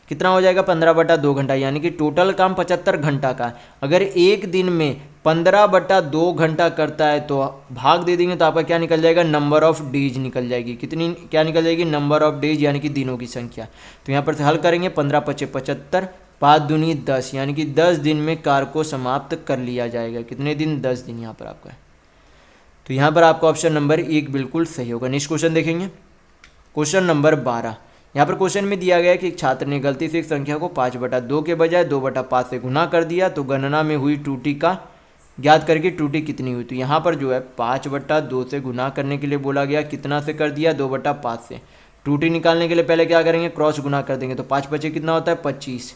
कितना हो जाएगा, 15/2 घंटा, यानी कि टोटल काम 75 घंटा का। अगर एक दिन में 15/2 घंटा करता है तो भाग दे देंगे तो आपका क्या निकल जाएगा, नंबर ऑफ डेज निकल जाएगी। कितनी क्या निकल जाएगी, नंबर ऑफ डेज, यानी कि दिनों की संख्या। तो यहाँ पर से हल करेंगे, 15×5 = 75, 5 दूनी 10, यानी कि 10 दिन में कार्य को समाप्त कर लिया जाएगा। कितने दिन, 10 दिन यहाँ पर आपका है। तो यहाँ पर आपका ऑप्शन नंबर 1 बिल्कुल सही होगा। नेक्स्ट क्वेश्चन देखेंगे, क्वेश्चन नंबर 12। यहाँ पर क्वेश्चन में दिया गया है कि एक छात्र ने गलती से एक संख्या को 5/2 के बजाय 2/5 से गुना कर दिया, तो गणना में हुई त्रुटि का ज्ञात करके त्रुटि कितनी हुई। तो यहाँ पर जो है 5/2 से गुना करने के लिए बोला गया, कितना से कर दिया, 2/5 से। त्रुटि निकालने के लिए पहले क्या करेंगे, क्रॉस गुना कर देंगे। तो 5×5 कितना होता है, 25।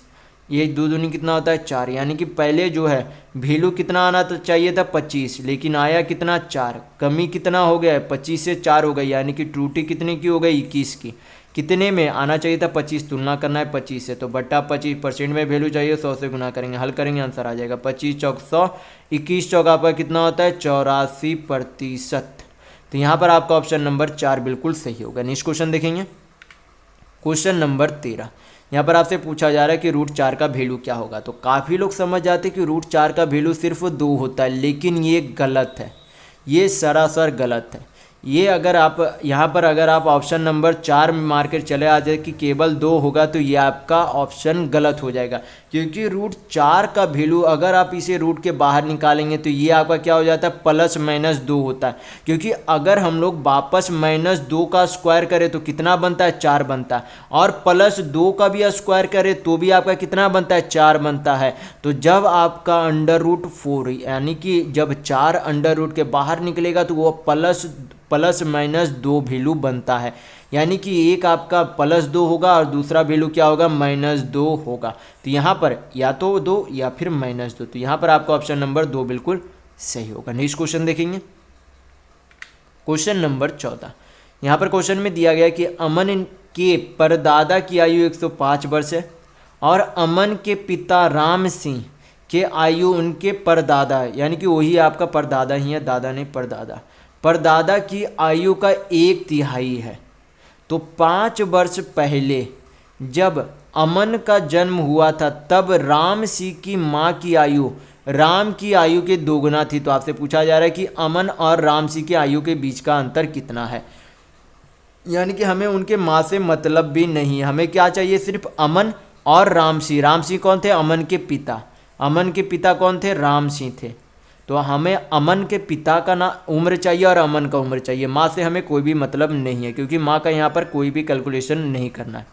ये 2 दूनी कितना होता है, 4, यानी कि पहले जो है वैल्यू कितना आना तो चाहिए था 25, लेकिन आया कितना, 4। कमी कितना हो गया है, 25 से 4 हो गई, यानी कि त्रुटि कितने की हो गई, 21 की। कितने में आना चाहिए था, 25, तुलना करना है 25 से, तो बट्टा 25% में वैल्यू चाहिए, 100 से गुना करेंगे, हल करेंगे, आंसर आ जाएगा 25 चौक 100, 21 चौक आपका कितना होता है, 84%। तो यहाँ पर आपका ऑप्शन नंबर 4 बिल्कुल सही होगा। नेक्स्ट क्वेश्चन देखेंगे, क्वेश्चन नंबर 13। यहाँ पर आपसे पूछा जा रहा है कि √4 का वैल्यू क्या होगा। तो काफ़ी लोग समझ जाते हैं कि √4 का वैल्यू सिर्फ 2 होता है, लेकिन ये गलत है, ये सरासर गलत है। ये अगर आप यहाँ पर अगर आप ऑप्शन नंबर 4 में मार कर चले आ जाए कि केवल 2 होगा, तो ये आपका ऑप्शन गलत हो जाएगा, क्योंकि √4 का वैल्यू अगर आप इसे रूट के बाहर निकालेंगे तो ये आपका क्या हो जाता है, +-2 होता है। क्योंकि अगर हम लोग वापस -2 का स्क्वायर करें तो कितना बनता है, 4 बनता है, और +2 का भी स्क्वायर करें तो भी आपका कितना बनता है, 4 बनता है। तो जब आपका √4 यानी कि जब 4 अंडर रूट के बाहर निकलेगा तो वो +-2 वैल्यू बनता है, यानी कि एक आपका +2 होगा और दूसरा वैल्यू क्या होगा, -2 होगा। तो यहाँ पर या तो 2 या फिर -2, तो यहाँ पर आपका ऑप्शन नंबर 2 बिल्कुल सही होगा। नेक्स्ट क्वेश्चन देखेंगे, क्वेश्चन नंबर 14। यहाँ पर क्वेश्चन में दिया गया कि अमन के परदादा की आयु 105 वर्ष है और अमन के पिता राम सिंह के आयु उनके परदादा, यानी कि वही आपका परदादा ही है, दादा नहीं परदादा, परदादा की आयु का 1/3 है। तो 5 वर्ष पहले जब अमन का जन्म हुआ था तब राम सिंह की माँ की आयु राम की आयु के 2 गुना थी। तो आपसे पूछा जा रहा है कि अमन और राम सिंह की आयु के बीच का अंतर कितना है, यानी कि हमें उनके माँ से मतलब भी नहीं, हमें क्या चाहिए, सिर्फ अमन और राम सिंह। राम सिंह कौन थे, अमन के पिता। अमन के पिता कौन थे, राम सिंह थे। तो हमें अमन के पिता का ना उम्र चाहिए और अमन का उम्र चाहिए, माँ से हमें कोई भी मतलब नहीं है, क्योंकि माँ का यहाँ पर कोई भी कैलकुलेशन नहीं करना है।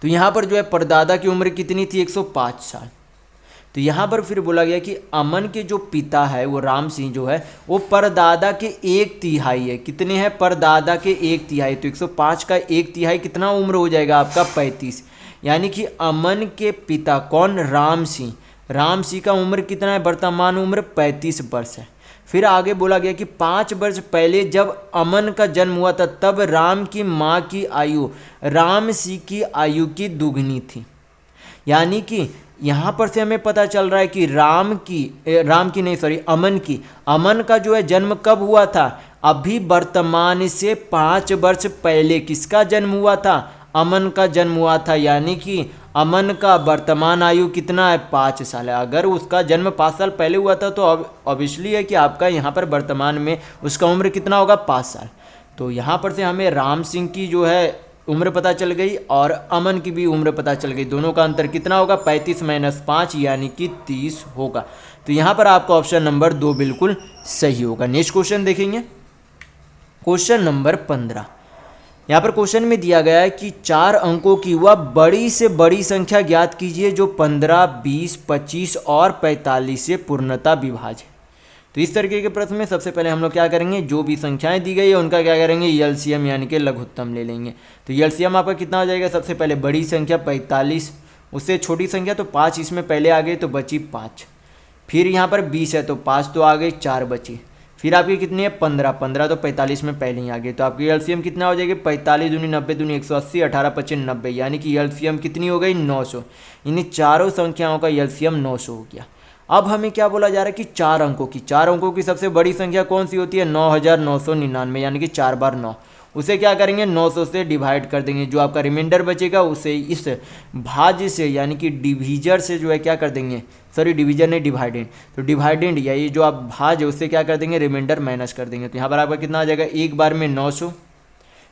तो यहाँ पर जो है परदादा की उम्र कितनी थी, 105 साल। तो यहाँ पर फिर बोला गया कि अमन के जो पिता है वो राम सिंह जो है वो परदादा के 1/3 है। कितने हैं, परदादा के 1/3। तो 105 का 1/3 कितना उम्र हो जाएगा आपका, 35। यानी कि अमन के पिता कौन, राम सिंह, राम सिंह का उम्र कितना है, वर्तमान उम्र 35 वर्ष है। फिर आगे बोला गया कि 5 वर्ष पहले जब अमन का जन्म हुआ था तब राम की माँ की आयु राम सिंह की आयु की दुगनी थी। यानी कि यहाँ पर से हमें पता चल रहा है कि अमन का जो है जन्म कब हुआ था, अभी वर्तमान से 5 वर्ष पहले किसका जन्म हुआ था, अमन का जन्म हुआ था। यानी कि अमन का वर्तमान आयु कितना है, 5 साल है। अगर उसका जन्म 5 साल पहले हुआ था तो ऑब्वियसली है कि आपका यहाँ पर वर्तमान में उसका उम्र कितना होगा, 5 साल। तो यहाँ पर से हमें राम सिंह की जो है उम्र पता चल गई और अमन की भी उम्र पता चल गई। दोनों का अंतर कितना होगा, 35 - 5 यानी कि 30 होगा। तो यहाँ पर आपका ऑप्शन नंबर 2 बिल्कुल सही होगा। नेक्स्ट क्वेश्चन देखेंगे, क्वेश्चन नंबर 15। यहाँ पर क्वेश्चन में दिया गया है कि 4 अंकों की वह बड़ी से बड़ी संख्या ज्ञात कीजिए जो 15, 20, 25 और 45 से पूर्णतः विभाज्य है। तो इस तरीके के प्रश्न में सबसे पहले हम लोग क्या करेंगे, जो भी संख्याएं दी गई है उनका क्या करेंगे, एलसीएम यानी कि लघुत्तम ले लेंगे। तो एलसीएम आपका कितना हो जाएगा, सबसे पहले बड़ी संख्या 45, उससे छोटी संख्या तो 5 इसमें पहले आ गई तो बची 5। फिर यहाँ पर 20 है तो 5 तो आ गई, 4 बची। फिर आपकी कितनी है 15, 15 तो 45 में पहले ही आ गई, तो आपकी एलसीएम कितना हो जाएगी 45 दूनी 90 दूनी 180, 18 25 90, यानी कि एलसीएम कितनी हो गई 900। इन्हीं चारों संख्याओं का एलसीएम 900 हो गया। अब हमें क्या बोला जा रहा है कि चार अंकों की सबसे बड़ी संख्या कौन सी होती है 9999, यानी कि 4 बार 9। उसे क्या करेंगे 900 से डिवाइड कर देंगे, जो आपका रिमाइंडर बचेगा उसे इस भाज्य से यानी कि डिवीजर से जो है क्या कर देंगे, सॉरी डिवीजर नहीं डिवाइडेंड, तो डिवाइडेंड या ये जो आप भाज्य उससे क्या कर देंगे रिमाइंडर माइनस कर देंगे। तो यहाँ पर आपका कितना आ जाएगा, एक बार में 900,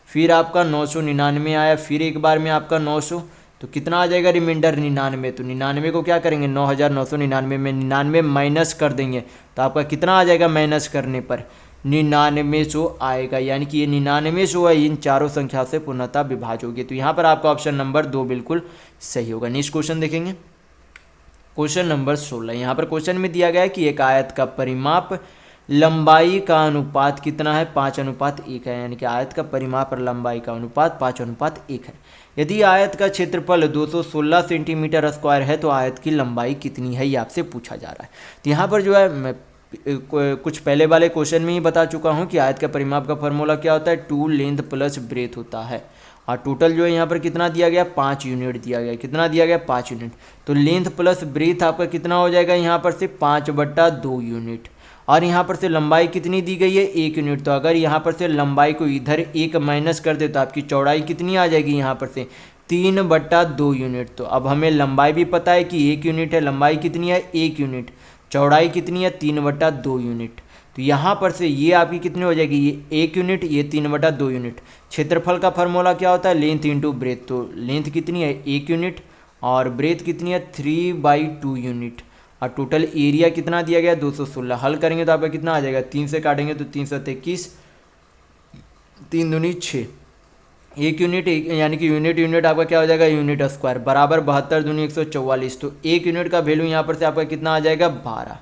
फिर आपका 999 आया, फिर एक बार में आपका 900, तो कितना आ जाएगा रिमाइंडर 99। तो 99 को क्या करेंगे 9999 में 99 माइनस कर देंगे, तो आपका कितना आ जाएगा माइनस करने पर 9900 आएगा, यानी कि ये 9900 है इन चारों संख्या से पूर्णतः विभाज्य होगी। तो यहाँ पर आपका ऑप्शन नंबर 2 बिल्कुल सही होगा। नेक्स्ट क्वेश्चन देखेंगे, क्वेश्चन नंबर 16। यहाँ पर क्वेश्चन में दिया गया है कि एक आयत का परिमाप लंबाई का अनुपात कितना है 5:1 है, यानी कि आयत का परिमाप और लंबाई का अनुपात 5:1 है। यदि आयत का क्षेत्रफल 216 सेंटीमीटर स्क्वायर है तो आयत की लंबाई कितनी है, ये आपसे पूछा जा रहा है। तो यहाँ पर जो है मैं कुछ पहले वाले क्वेश्चन में ही बता चुका हूँ कि आयत का परिमाप का फॉर्मूला क्या होता है 2 लेंथ प्लस ब्रेथ होता है, और टोटल जो है यहाँ पर कितना दिया गया 5 यूनिट दिया गया, कितना दिया गया 5 यूनिट। तो लेंथ प्लस ब्रेथ आपका कितना हो जाएगा यहाँ पर से 5/2 यूनिट, और यहाँ पर से लंबाई कितनी दी गई है 1 यूनिट। तो अगर यहाँ पर से लंबाई को इधर 1 माइनस कर दे तो आपकी चौड़ाई कितनी आ जाएगी यहाँ पर से 3/2 यूनिट। तो अब हमें लंबाई भी पता है कि 1 यूनिट है, लंबाई कितनी है 1 यूनिट, चौड़ाई कितनी है 3/2 यूनिट। तो यहाँ पर से ये आपकी कितनी हो जाएगी, ये 1 यूनिट, ये 3/2 यूनिट। क्षेत्रफल का फार्मूला क्या होता है लेंथ इंटू ब्रेथ, तो लेंथ कितनी है 1 यूनिट और ब्रेथ कितनी है 3/2 यूनिट, और टोटल एरिया कितना दिया गया 216। हल करेंगे तो आपका कितना आ जाएगा 3 से काटेंगे तो 321, 3 दूनी 6, 1 यूनिट यानी कि यूनिट आपका क्या हो जाएगा यूनिट स्क्वायर बराबर 72 दूनी 144। तो 1 यूनिट का वैल्यू यहाँ पर से आपका कितना आ जाएगा 12।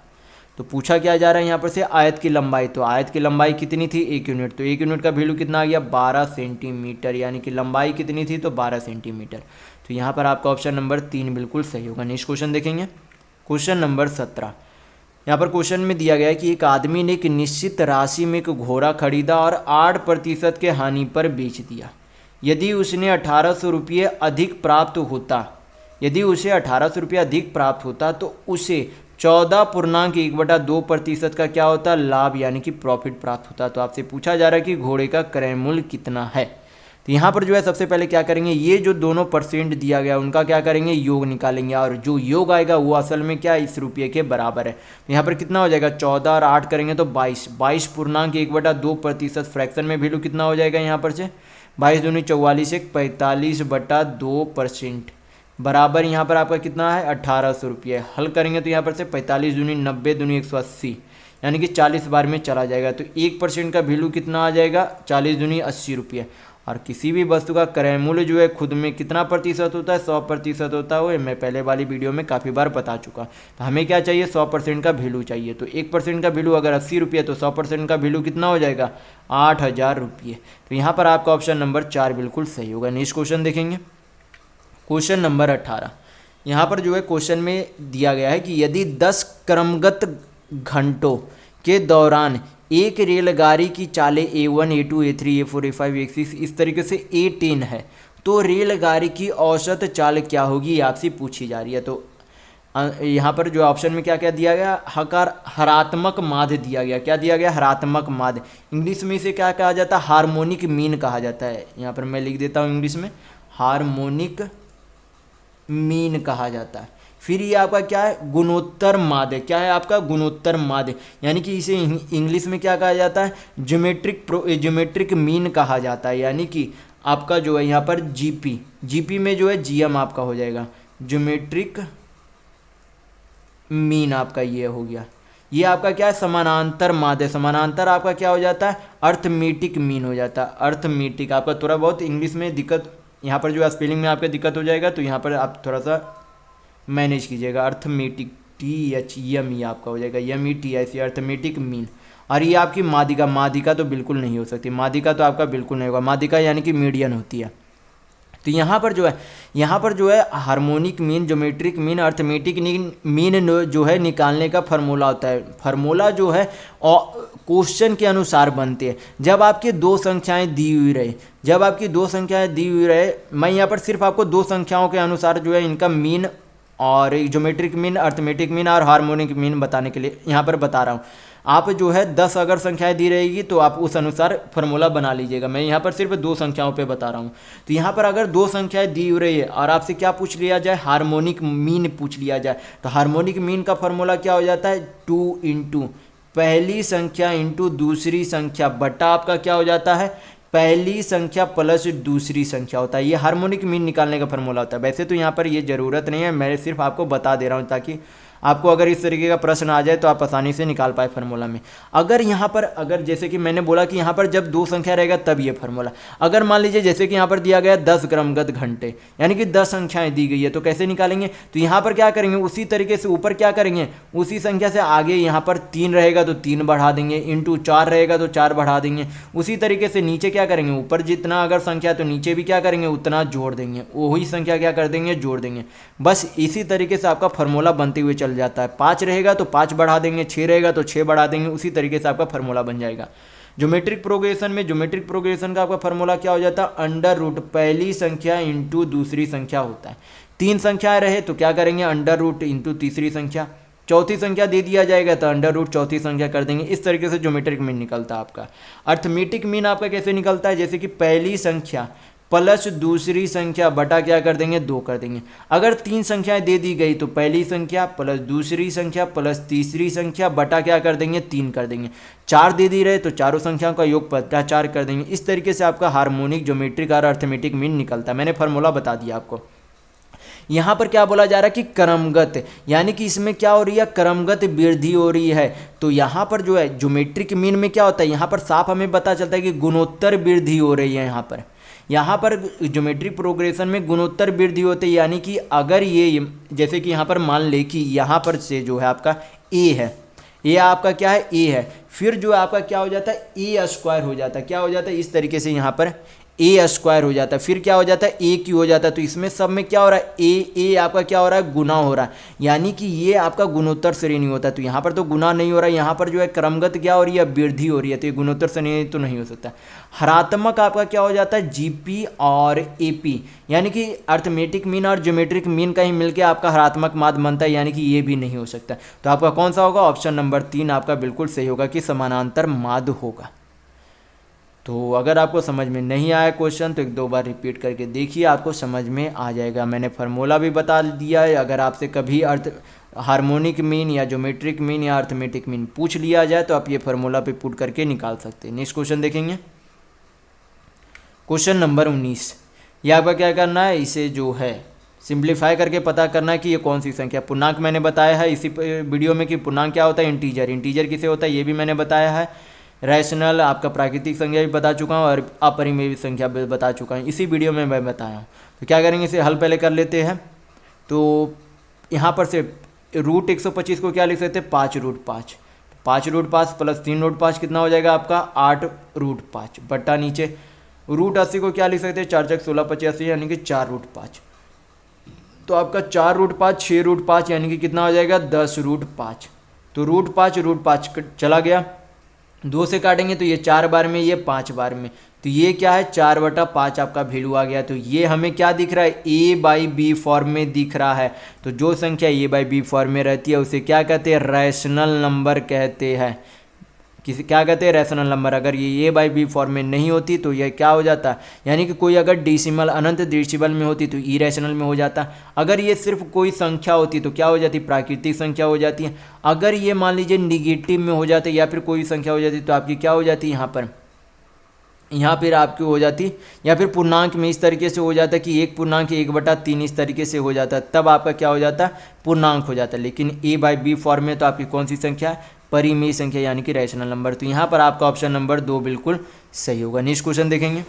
तो पूछा क्या जा रहा है यहाँ पर से आयत की लंबाई, तो आयत की लंबाई कितनी थी 1 यूनिट, तो 1 यूनिट का वैल्यू कितना आ गया 12 सेंटीमीटर, यानी कि लंबाई कितनी थी तो 12 सेंटीमीटर। तो यहाँ पर आपका ऑप्शन नंबर 3 बिल्कुल सही होगा। नेक्स्ट क्वेश्चन देखेंगे, क्वेश्चन नंबर 17। यहाँ पर क्वेश्चन में दिया गया है कि एक आदमी ने एक निश्चित राशि में एक घोड़ा खरीदा और 8% के हानि पर बेच दिया। यदि उसने 1800 रुपये अधिक प्राप्त होता, यदि उसे 1800 रुपये अधिक प्राप्त होता तो उसे 14.1/2% का क्या होता लाभ यानी कि प्रॉफिट प्राप्त होता। तो आपसे पूछा जा रहा है कि घोड़े का क्रय मूल्य कितना है। तो यहाँ पर जो है सबसे पहले क्या करेंगे, ये जो दोनों परसेंट दिया गया उनका क्या करेंगे योग निकालेंगे, और जो योग आएगा वो असल में क्या इस रुपये के बराबर है। तो यहाँ पर कितना हो जाएगा 14 और 8 करेंगे तो 22, 22.1/2%। फ्रैक्शन में वैल्यू कितना हो जाएगा यहाँ पर से 22 दूनी 44, 45/2% बराबर यहाँ पर आपका कितना है 1800 रुपये। हल करेंगे तो यहाँ पर से 45 दूनी 90 दूनी 180, यानी कि 40 बार में चला जाएगा। तो 1% का वैल्यू कितना आ जाएगा 40 दूनी 80 रुपये। और किसी भी वस्तु का क्रय मूल्य जो है खुद में कितना प्रतिशत होता है 100% होता है, मैं पहले वाली वीडियो में काफ़ी बार बता चुका। तो हमें क्या चाहिए 100% का वैल्यू चाहिए। तो 1% का वैल्यू अगर 80 रुपये तो 100% का वैल्यू कितना हो जाएगा 8000 रुपये। तो यहाँ पर आपका ऑप्शन नंबर 4 बिल्कुल सही होगा। नेक्स्ट क्वेश्चन देखेंगे, क्वेश्चन नंबर 18। यहाँ पर जो है क्वेश्चन में दिया गया है कि यदि 10 क्रमगत घंटों के दौरान एक रेलगाड़ी की चालें A1, A2, A3, A4, A5, A6 इस तरीके से A10 है तो रेलगाड़ी की औसत चाल क्या होगी आपसे पूछी जा रही है। तो यहाँ पर जो ऑप्शन में क्या क्या दिया गया हरात्मक माध्य दिया गया। क्या दिया गया हरात्मक माध्य, इंग्लिश में इसे क्या कहा जाता है हार्मोनिक मीन कहा जाता है। यहाँ पर मैं लिख देता हूँ इंग्लिश में हार्मोनिक मीन कहा जाता है। फिर ये आपका क्या है गुणोत्तर माध्य, क्या है आपका गुणोत्तर माध्य, यानी कि इसे इंग्लिश में क्या कहा जाता है ज्योमेट्रिक मीन कहा जाता है। यानी कि आपका जो है यहाँ पर जीपी में जो है जीएम आपका हो जाएगा ज्योमेट्रिक मीन आपका ये हो गया। ये आपका क्या है समानांतर माध्य, समानांतर आपका क्या हो जाता है अर्थमेटिक मीन हो जाता है। अर्थमेटिक आपका थोड़ा बहुत इंग्लिश में दिक्कत, यहाँ पर जो है स्पेलिंग में आपका दिक्कत हो जाएगा तो यहाँ पर आप थोड़ा सा मैनेज कीजिएगा। अर्थमेटिक THEME आपका हो जाएगा METIC अर्थमेटिक मीन। और ये आपकी माध्यिका तो बिल्कुल नहीं हो सकती, माध्यिका तो आपका बिल्कुल नहीं होगा, माध्यिका यानी कि मीडियन होती है। तो यहाँ पर जो है harmonic mean geometric mean arithmetic mean जो है निकालने का फार्मूला होता है। फार्मूला जो है क्वेश्चन के अनुसार बनते हैं। जब आपकी दो संख्याएं दी हुई रहे, जब आपकी दो संख्याएं दी हुई रहे, मैं यहाँ पर सिर्फ आपको दो संख्याओं के अनुसार जो है इनका मीन और ज्योमेट्रिक मीन, अर्थमेटिक मीन और हार्मोनिक मीन बताने के लिए यहाँ पर बता रहा हूँ। आप जो है 10 अगर संख्याएं दी रहेगी तो आप उस अनुसार फार्मूला बना लीजिएगा। मैं यहाँ पर सिर्फ दो संख्याओं पे बता रहा हूँ। तो यहाँ पर अगर दो संख्याएं दी हो रही है और आपसे क्या पूछ लिया जाए, हार्मोनिक मीन पूछ लिया जाए, तो हार्मोनिक मीन का फार्मूला क्या हो जाता है, 2 इंटू पहली संख्या इंटू दूसरी संख्या बटा आपका क्या हो जाता है, पहली संख्या प्लस दूसरी संख्या होता है। ये हार्मोनिक मीन निकालने का फार्मूला होता है। वैसे तो यहाँ पर ये ज़रूरत नहीं है, मैं सिर्फ आपको बता दे रहा हूँ ताकि आपको अगर इस तरीके का प्रश्न आ जाए तो आप आसानी से निकाल पाए फार्मूला में। अगर यहाँ पर अगर जैसे कि मैंने बोला कि यहाँ पर जब दो संख्या रहेगा तब ये फार्मूला, अगर मान लीजिए जैसे कि यहाँ पर दिया गया 10 क्रमगत घंटे, यानी कि 10 संख्याएं दी गई है, तो कैसे निकालेंगे, तो यहाँ पर क्या करेंगे, उसी तरीके से ऊपर क्या करेंगे, उसी संख्या से आगे यहाँ पर 3 रहेगा तो 3 बढ़ा देंगे, इंटू 4 रहेगा तो 4 बढ़ा देंगे। उसी तरीके से नीचे क्या करेंगे, ऊपर जितना अगर संख्या तो नीचे भी क्या करेंगे उतना जोड़ देंगे, वही संख्या क्या कर देंगे, जोड़ देंगे। बस इसी तरीके से आपका फार्मूला बनते हुए चल जाता है। 5 रहेगा तो 5 बढ़ा देंगे, 6 रहेगा तो 6 बढ़ा देंगे, उसी तरीके से आपका फार्मूला बन जाएगा। ज्योमेट्रिक प्रोग्रेशन में ज्योमेट्रिक प्रोग्रेशन का आपका फार्मूला क्या हो जाता है, अंडर रूट पहली संख्या इंटू दूसरी संख्या होता है। 3 संख्याएं रहे तो क्या करेंगे, अंडर रूट इंटू तीसरी संख्या, चौथी संख्या दे दिया जाएगा तो अंडर रूट चौथी संख्या कर देंगे। इस तरीके से ज्योमेट्रिक मीन निकलता है आपका। अर्थमेटिक मीन आपका कैसे निकलता है, जैसे कि पहली संख्या प्लस दूसरी संख्या बटा क्या कर देंगे, 2 कर देंगे। अगर 3 संख्याएं दे दी गई तो पहली संख्या प्लस दूसरी संख्या प्लस तीसरी संख्या बटा क्या कर देंगे, 3 कर देंगे। 4 दे दी रहे तो चारों संख्याओं का योग बटा 4 कर देंगे। इस तरीके से आपका हार्मोनिक, ज्योमेट्रिक और अर्थमेटिक मीन निकलता है। मैंने फार्मूला बता दिया आपको। यहाँ पर क्या बोला जा रहा है कि क्रमगत, यानी कि इसमें क्या हो रही है, क्रमगत वृद्धि हो रही है। तो यहाँ पर जो है ज्योमेट्रिक मीन में क्या होता है, यहाँ पर साफ हमें पता चलता है कि गुणोत्तर वृद्धि हो रही है। यहाँ पर ज्योमेट्रिक प्रोग्रेशन में गुणोत्तर वृद्धि होती है, यानी कि अगर ये जैसे कि यहाँ पर मान ले कि यहाँ पर से जो है आपका ए है, ये आपका क्या है, ए है, फिर जो आपका क्या हो जाता है, ए स्क्वायर हो जाता है। क्या हो जाता है, इस तरीके से यहाँ पर ए स्क्वायर हो जाता है, फिर क्या हो जाता है, ए क्यू हो जाता है। तो इसमें सब में क्या हो रहा है, ए आपका क्या हो रहा है, गुना हो रहा है, यानी कि ये आपका गुणोत्तर श्रेणी होता है। तो यहाँ पर तो गुना नहीं हो रहा है, यहाँ पर जो है क्रमगत क्या हो रही है, वृद्धि हो रही है, तो ये गुणोत्तर श्रेणी तो नहीं हो सकता। हरात्मक आपका क्या हो जाता है, जीपी और एपी, यानी कि अर्थमेटिक मीन और ज्योमेट्रिक मीन का ही मिलकर आपका हरात्मक माध्य बनता है, यानी कि ये भी नहीं हो सकता। तो आपका कौन सा होगा, ऑप्शन नंबर 3 आपका बिल्कुल सही होगा कि समानांतर माध्य होगा। तो अगर आपको समझ में नहीं आया क्वेश्चन तो 1-2 बार रिपीट करके देखिए, आपको समझ में आ जाएगा। मैंने फार्मूला भी बता दिया है। अगर आपसे कभी हार्मोनिक मीन या ज्योमेट्रिक मीन या अर्थमेटिक मीन पूछ लिया जाए तो आप ये फार्मूला पे पुट करके निकाल सकते हैं। नेक्स्ट क्वेश्चन देखेंगे, क्वेश्चन नंबर 19। ये आपका क्या करना है, इसे जो है सिंप्लीफाई करके पता करना है कि ये कौन सी संख्या। पूर्णांक मैंने बताया है इसी वीडियो में कि पूर्णांक क्या होता है, इंटीजर किसे होता है ये भी मैंने बताया है। रैशनल आपका प्राकृतिक संख्या भी बता चुका हूँ और अपरिमेय संख्या भी बता चुका हूँ, इसी वीडियो में मैं बताया हूँ। तो क्या करेंगे, इसे हल पहले कर लेते हैं। तो यहाँ पर से रूट 125 को क्या लिख सकते हैं, 5 रूट 5, 5 रूट 5 प्लस 3 रूट 5 कितना हो जाएगा आपका, 8 रूट 5 बट्टा नीचे रूट 80 को क्या लिख सकते हैं, 4 × 16 = 85, यानी कि 4 रूट 5। तो आपका 4 रूट 5 6 रूट 5 यानी कि कितना हो जाएगा, 10 रूट 5। तो रूट 5 चला गया, 2 से काटेंगे तो ये 4 बार में, ये 5 बार में, तो ये क्या है 4/5 आपका वैल्यू आ गया। तो ये हमें क्या दिख रहा है, a/b फॉर्म में दिख रहा है। तो जो संख्या a/b फॉर्म में रहती है उसे क्या कहते हैं, रैशनल नंबर कहते हैं। क्या कहते हैं, रैशनल नंबर। अगर ये a/b फॉर्म में नहीं होती तो ये क्या हो जाता है, यानी कि कोई अगर डेसिमल अनंत डेसिमल में होती तो इरेशनल में हो जाता। अगर ये सिर्फ कोई संख्या होती तो क्या हो जाती, प्राकृतिक संख्या हो जाती है। अगर ये मान लीजिए निगेटिव में हो जाते या फिर कोई संख्या हो जाती तो आपकी क्या हो जाती, यहाँ पर आपकी हो जाती, या फिर पूर्णांक में इस तरीके से हो जाता कि 1/1/3 इस तरीके से हो जाता, तब आपका क्या हो जाता, पूर्णांक हो जाता। लेकिन a/b फॉर्म में तो आपकी कौन सी संख्या है, परिमेय संख्या, यानी कि रैशनल नंबर। तो यहाँ पर आपका ऑप्शन नंबर 2 बिल्कुल सही होगा। नेक्स्ट क्वेश्चन देखेंगे,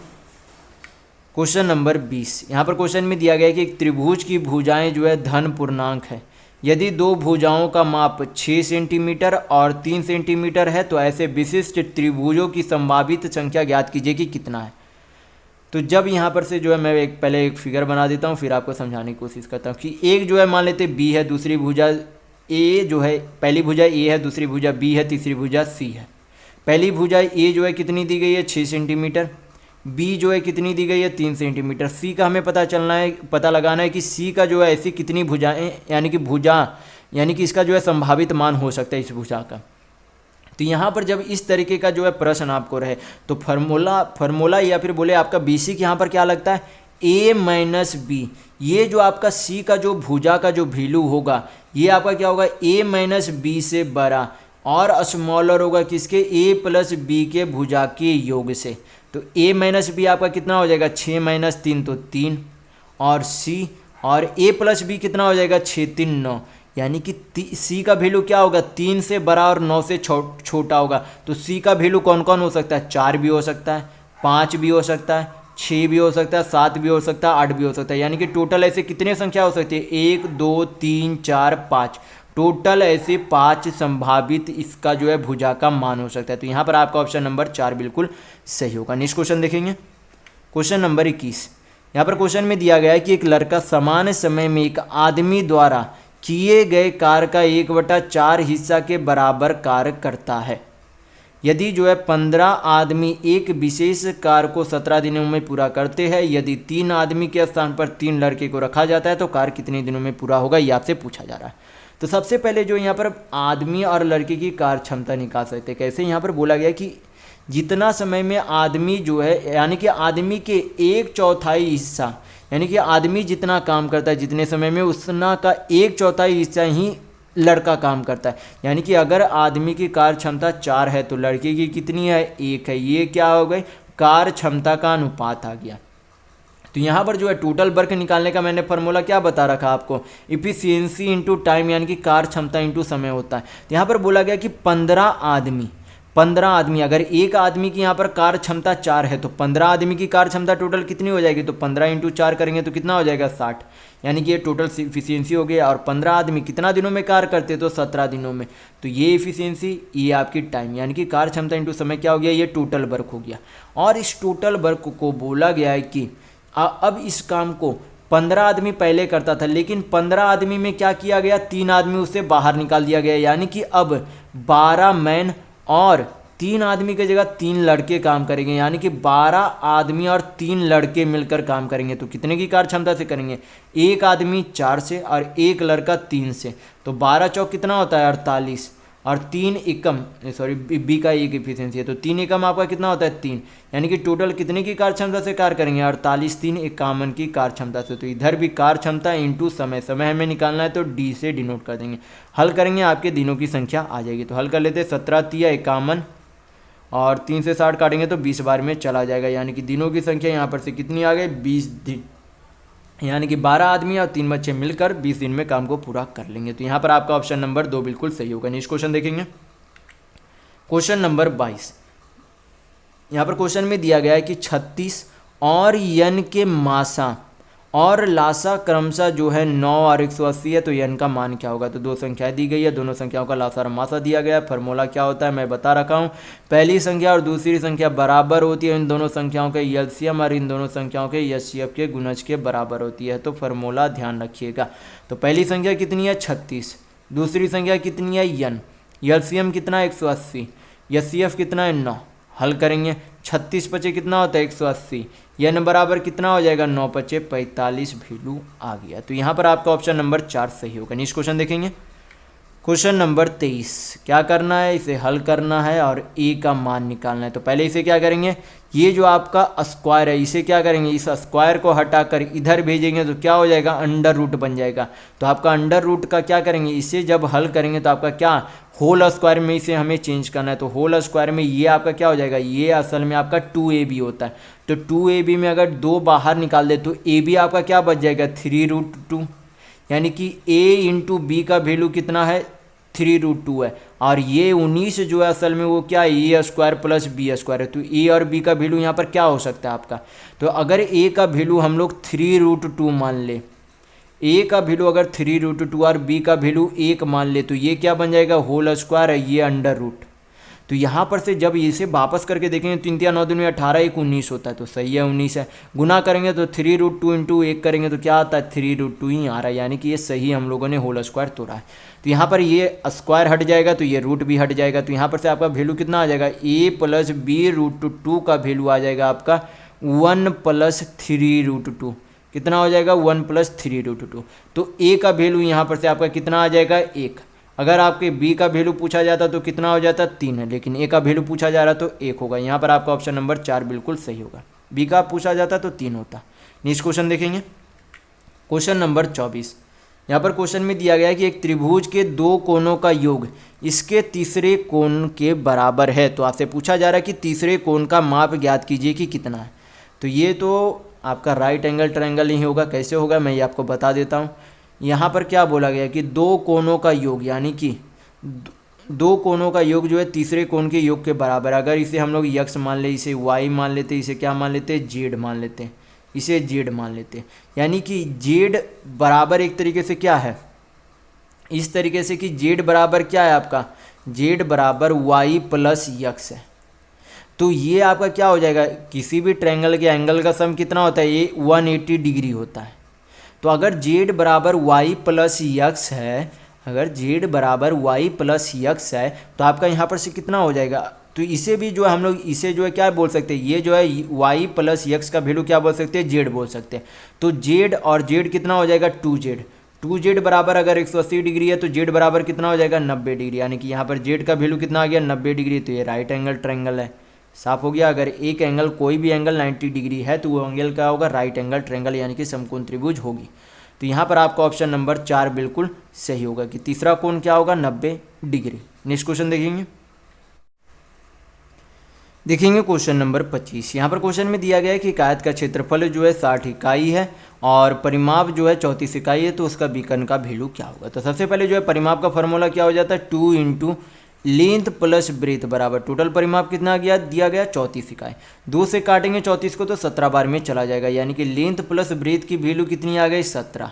क्वेश्चन नंबर 20। यहाँ पर क्वेश्चन में दिया गया है कि एक त्रिभुज की भुजाएं जो है धन पूर्णांक है। यदि 2 भुजाओं का माप 6 सेंटीमीटर और 3 सेंटीमीटर है तो ऐसे विशिष्ट त्रिभुजों की संभावित संख्या ज्ञात कीजिए कि कितना है। तो जब यहाँ पर से जो है मैं पहले एक फिगर बना देता हूँ, फिर आपको समझाने की कोशिश करता हूँ कि एक जो है मान लेते बी है, दूसरी भुजा ए जो है, पहली भुजा ए है, दूसरी भुजा बी है, तीसरी भुजा सी है। पहली भुजा ए जो है कितनी दी गई है 6 सेंटीमीटर, बी जो है कितनी दी गई है 3 सेंटीमीटर। सी का हमें पता लगाना है कि सी का जो है ऐसी कितनी भुजाएं यानी कि इसका जो है संभावित मान हो सकता है इस भुजा का। तो यहाँ पर जब इस तरीके का जो है प्रश्न आपको रहे तो फार्मूला या फिर बोले आपका बी सी यहाँ पर क्या लगता है ए माइनस बी। ये जो आपका सी का जो भुजा का जो वैल्यू होगा ये आपका क्या होगा ए माइनस बी से बड़ा और स्मॉलर होगा किसके ए प्लस बी के भुजा के योग से। तो ए माइनस बी आपका कितना हो जाएगा 6 माइनस 3 तो 3 और सी और ए प्लस बी कितना हो जाएगा 6 3 9 यानी कि सी का वैल्यू क्या होगा 3 से बड़ा और 9 से छोटा होगा। तो सी का वैल्यू कौन कौन हो सकता है 4 भी हो सकता है 5 भी हो सकता है 6 भी हो सकता है 7 भी हो सकता है 8 भी हो सकता है। यानी कि टोटल ऐसे कितने संख्या हो सकती है 1 2 3 4 5 टोटल ऐसे 5 संभावित इसका जो है भुजा का मान हो सकता है। तो यहाँ पर आपका ऑप्शन नंबर 4 बिल्कुल सही होगा। नेक्स्ट क्वेश्चन देखेंगे क्वेश्चन नंबर 21। यहाँ पर क्वेश्चन में दिया गया है कि एक लड़का समान समय में एक आदमी द्वारा किए गए कार्य का 1/4 हिस्सा के बराबर कार्य करता है। यदि जो है 15 आदमी एक विशेष कार्य को 17 दिनों में पूरा करते हैं, यदि 3 आदमी के स्थान पर 3 लड़के को रखा जाता है तो कार्य कितने दिनों में पूरा होगा ये आपसे पूछा जा रहा है। तो सबसे पहले जो यहाँ पर आदमी और लड़के की कार्य क्षमता निकाल सकते हैं कैसे। यहाँ पर बोला गया कि जितना समय में आदमी जो है यानी कि आदमी के 1/4 हिस्सा यानी कि आदमी जितना काम करता है जितने समय में उतना का 1/4 हिस्सा ही लड़का काम करता है। यानी कि अगर आदमी की कार्य क्षमता 4 है तो लड़के की कितनी है 1 है। ये क्या हो गई कार्य क्षमता का अनुपात आ गया। तो यहाँ पर जो है टोटल वर्क निकालने का मैंने फार्मूला क्या बता रखा आपको इफिशियंसी इंटू टाइम यानी कि कार्य क्षमता इंटू समय होता है। तो यहाँ पर बोला गया कि 15 आदमी अगर एक आदमी की यहाँ पर कार्य क्षमता 4 है तो 15 आदमी की कार्य क्षमता टोटल कितनी हो जाएगी। तो 15 × 4 करेंगे तो कितना हो जाएगा 60 यानी कि ये टोटल इफिशियंसी हो गया। और 15 आदमी कितना दिनों में कार्य करते हैं तो 17 दिनों में। तो ये इफिशियंसी ये आपकी टाइम यानी कि कार्य क्षमता इंटू समय क्या हो गया ये टोटल वर्क हो गया। और इस टोटल वर्क को बोला गया है कि अब इस काम को 15 आदमी पहले करता था लेकिन 15 आदमी में क्या किया गया 3 आदमी उससे बाहर निकाल दिया गया। यानी कि अब 12 मैन और 3 आदमी की जगह 3 लड़के काम करेंगे। यानी कि 12 आदमी और 3 लड़के मिलकर काम करेंगे। तो कितने की कार्य क्षमता से करेंगे एक आदमी 4 से और एक लड़का 3 से। तो 12 चौक कितना होता है 48 और 3 एकम बी का एक इफिशियंसी है तो 3 एकम आपका कितना होता है 3 यानी कि टोटल कितने की कार्य क्षमता से कार्य करेंगे 48 3 51 की कार्य क्षमता से। तो इधर भी कार्य क्षमता इंटू समय हमें निकालना है तो डी से डिनोट कर देंगे। हल करेंगे आपके दिनों की संख्या आ जाएगी। तो हल कर लेते हैं 17 × 51 और 3 से 60 काटेंगे तो 20 बार में चला जाएगा। यानी कि दिनों की संख्या यहाँ पर से कितनी आ गई 20 दिन यानी कि 12 आदमी और 3 बच्चे मिलकर 20 दिन में काम को पूरा कर लेंगे। तो यहाँ पर आपका ऑप्शन नंबर 2 बिल्कुल सही होगा। नेक्स्ट क्वेश्चन देखेंगे क्वेश्चन नंबर 22। यहाँ पर क्वेश्चन में दिया गया है कि 36 और यन के मासा और लासा क्रमशः जो है 9 और 180 है तो यन का मान क्या होगा। तो 2 संख्याएं दी गई है दोनों संख्याओं का लासा और मासा दिया गया है। फार्मूला क्या होता है मैं बता रखा हूँ। पहली संख्या और दूसरी संख्या बराबर होती है इन दोनों संख्याओं के एलसीएम और इन दोनों संख्याओं के एचसीएफ के गुणज के बराबर होती है। तो फार्मूला ध्यान रखिएगा। तो पहली संख्या कितनी है 36 दूसरी संख्या कितनी है यन एलसीएम कितना 180 एचसीएफ कितना है 9। हल करेंगे 36 × 5 कितना होता है 180 यन बराबर कितना हो जाएगा 9 × 5 45 वैल्यू आ गया। तो यहाँ पर आपका ऑप्शन नंबर 4 सही होगा। नेक्स्ट क्वेश्चन देखेंगे क्वेश्चन नंबर 23। क्या करना है इसे हल करना है और ए का मान निकालना है। तो पहले इसे क्या करेंगे ये जो आपका स्क्वायर है इसे क्या करेंगे इस स्क्वायर को हटाकर इधर भेजेंगे तो क्या हो जाएगा अंडर रूट बन जाएगा। तो आपका अंडर रूट का क्या करेंगे इसे जब हल करेंगे तो आपका क्या होल स्क्वायर में इसे हमें चेंज करना है। तो होल स्क्वायर में ये आपका क्या हो जाएगा ये असल में आपका 2ab होता है। तो 2ab में अगर 2 बाहर निकाल दे तो ab आपका क्या बच जाएगा 3√2 यानी कि a × b का वैल्यू कितना है 3√2 है। और ये 19 जो है असल में वो क्या है a² + b² है। तो a और b का वैल्यू यहाँ पर क्या हो सकता है आपका। तो अगर a का वैल्यू हम लोग 3√2 मान ले a का वैल्यू अगर 3√2 और b का वैल्यू 1 मान ले तो ये क्या बन जाएगा होल स्क्वायर है ये अंडर रूट। तो यहाँ पर से जब इसे वापस करके देखेंगे 3 या 9 दिन में 18 1 19 होता है, तो सही है 19 है। गुना करेंगे तो 3√2 इंटू 1 करेंगे तो क्या आता है 3√2 ही आ रहा है, यानी कि ये सही हम लोगों ने होल स्क्वायर तोड़ा है। तो यहाँ पर ये स्क्वायर हट जाएगा तो ये रूट भी हट जाएगा, तो यहाँ पर से आपका वैल्यू कितना आ जाएगा a + b√2 का वैल्यू आ जाएगा आपका 1 + 3√2। कितना हो जाएगा 1 + 3√2। तो a का वैल्यू यहाँ पर से आपका कितना आ जाएगा 1। अगर आपके b का वैल्यू पूछा जाता तो कितना हो जाता 3 है, लेकिन a का वैल्यू पूछा जा रहा तो 1 होगा। यहाँ पर आपका ऑप्शन नंबर 4 बिल्कुल सही होगा। b का पूछा जाता तो 3 होता। नेक्स्ट क्वेश्चन देखेंगे, क्वेश्चन नंबर 24। यहाँ पर क्वेश्चन में दिया गया है कि एक त्रिभुज के 2 कोनों का योग इसके तीसरे कोण के बराबर है। तो आपसे पूछा जा रहा है कि तीसरे कोण का माप ज्ञात कीजिए कि कितना है। तो ये तो आपका राइट एंगल ट्रायंगल ही होगा। कैसे होगा मैं ये आपको बता देता हूँ। यहाँ पर क्या बोला गया कि 2 कोनों का योग, यानी कि 2 कोनों का योग जो है तीसरे कोण के योग के बराबर। अगर इसे हम लोग यक्स मान ले, इसे वाई मान लेते, इसे क्या मान लेते जेड मान लेते, इसे जेड मान लेते, यानी कि जेड बराबर एक तरीके से क्या है इस तरीके से कि जेड बराबर क्या है आपका जेड बराबर वाई प्लस यक्स है। तो ये आपका क्या हो जाएगा, किसी भी ट्रायंगल के एंगल का सम कितना होता है, ये 180 डिग्री होता है। तो अगर जेड बराबर वाई प्लस यक्स है, अगर जेड बराबर वाई प्लस यक्स है तो आपका यहाँ पर से कितना हो जाएगा। तो इसे भी जो है हम लोग इसे जो है क्या बोल सकते हैं, ये जो है वाई प्लस यक्स का वैल्यू क्या बोल सकते हैं, जेड बोल सकते हैं। तो जेड और जेड कितना हो जाएगा 2z। 2z बराबर अगर 180 डिग्री है तो जेड बराबर कितना हो जाएगा 90 डिग्री, यानी कि यहाँ पर जेड का वैल्यू कितना आ गया 90 डिग्री। तो ये राइट एंगल ट्रायंगल है। साफ हो गया। अगर एक एंगल कोई भी एंगल 90 डिग्री है तो वो एंगल क्या होगा, राइट एंगल ट्रायंगल यानी कि समकोण त्रिभुज होगी। तो यहाँ पर आपका ऑप्शन नंबर 4 बिल्कुल सही होगा कि तीसरा कोण क्या होगा 90 डिग्री। नेक्स्ट क्वेश्चन देखेंगे क्वेश्चन नंबर 25। यहाँ पर क्वेश्चन में दिया गया है कि एक आयत का क्षेत्रफल जो है 60 इकाई है और परिमाप जो है 34 इकाई है, तो उसका विकर्ण का वैल्यू क्या होगा। तो सबसे पहले जो है परिमाप का फॉर्मूला क्या हो जाता है 2 इंटू लेंथ प्लस ब्रेथ बराबर टोटल परिमाप कितना गया दिया गया 34 इकाई। 2 से काटेंगे 34 को तो 17 बार में चला जाएगा, यानी कि लेंथ प्लस ब्रेथ की वैल्यू कितनी आ गई 17।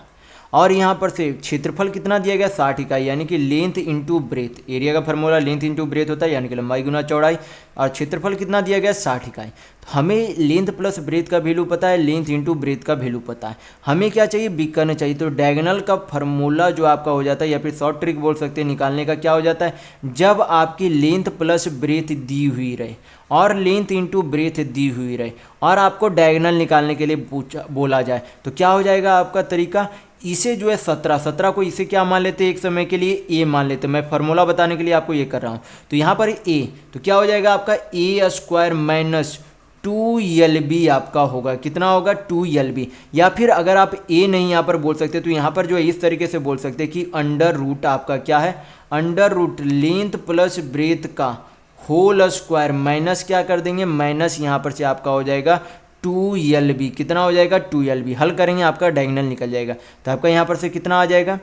और यहाँ पर से क्षेत्रफल कितना दिया गया 60 इकाई, यानी कि लेंथ इंटू ब्रेथ। एरिया का फॉर्मूला लेंथ इंटू ब्रेथ होता है, यानी कि लंबाई गुना चौड़ाई। और क्षेत्रफल कितना दिया गया 60 इकाई। तो हमें लेंथ प्लस ब्रेथ का वैल्यू पता है, लेंथ इंटू ब्रेथ का वैल्यू पता है। हमें क्या चाहिए विकर्ण चाहिए। तो डायगोनल का फॉर्मूला जो आपका हो जाता है या फिर शॉर्ट ट्रिक बोल सकते हैं निकालने का, क्या हो जाता है जब आपकी लेंथ प्लस ब्रेथ दी हुई रहे और लेंथ इंटू ब्रेथ दी हुई रहे और आपको डायगोनल निकालने के लिए बोला जाए तो क्या हो जाएगा आपका तरीका। इसे जो है 17 को इसे क्या मान लेते हैं एक समय के लिए a मान लेते हैं। मैं फार्मूला बताने के लिए आपको ये कर रहा हूँ। तो यहाँ पर a तो क्या हो जाएगा आपका a² माइनस 2lb आपका होगा। कितना होगा 2lb। या फिर अगर आप a नहीं यहाँ पर बोल सकते तो यहाँ पर जो है इस तरीके से बोल सकते हैं कि अंडर रूट आपका क्या है under root length plus breadth का होल स्क्वायर माइनस क्या कर देंगे माइनस यहाँ पर से आपका हो जाएगा 2lb। कितना हो जाएगा 2lb। हल करेंगे आपका डायगोनल निकल जाएगा। तो आपका यहाँ पर से कितना आ जाएगा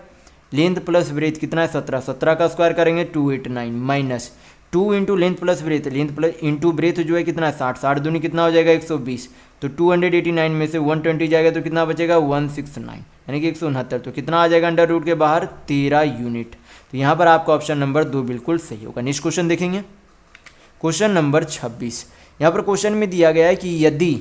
लेंथ प्लस ब्रेथ कितना है 17 का स्क्वायर करेंगे 289 minus 2 into length plus breadth length plus into breadth जो है कितना है 60 दूनी कितना हो जाएगा 120। तो 289 में से 120 जाएगा तो कितना बचेगा 169 यानी कि 169। तो कितना आ जाएगा अंडर रूट के बाहर 13 यूनिट। तो यहाँ पर आपका ऑप्शन नंबर 2 बिल्कुल सही होगा। नेक्स्ट क्वेश्चन देखेंगे क्वेश्चन नंबर 26। यहाँ पर क्वेश्चन में दिया गया है कि यदि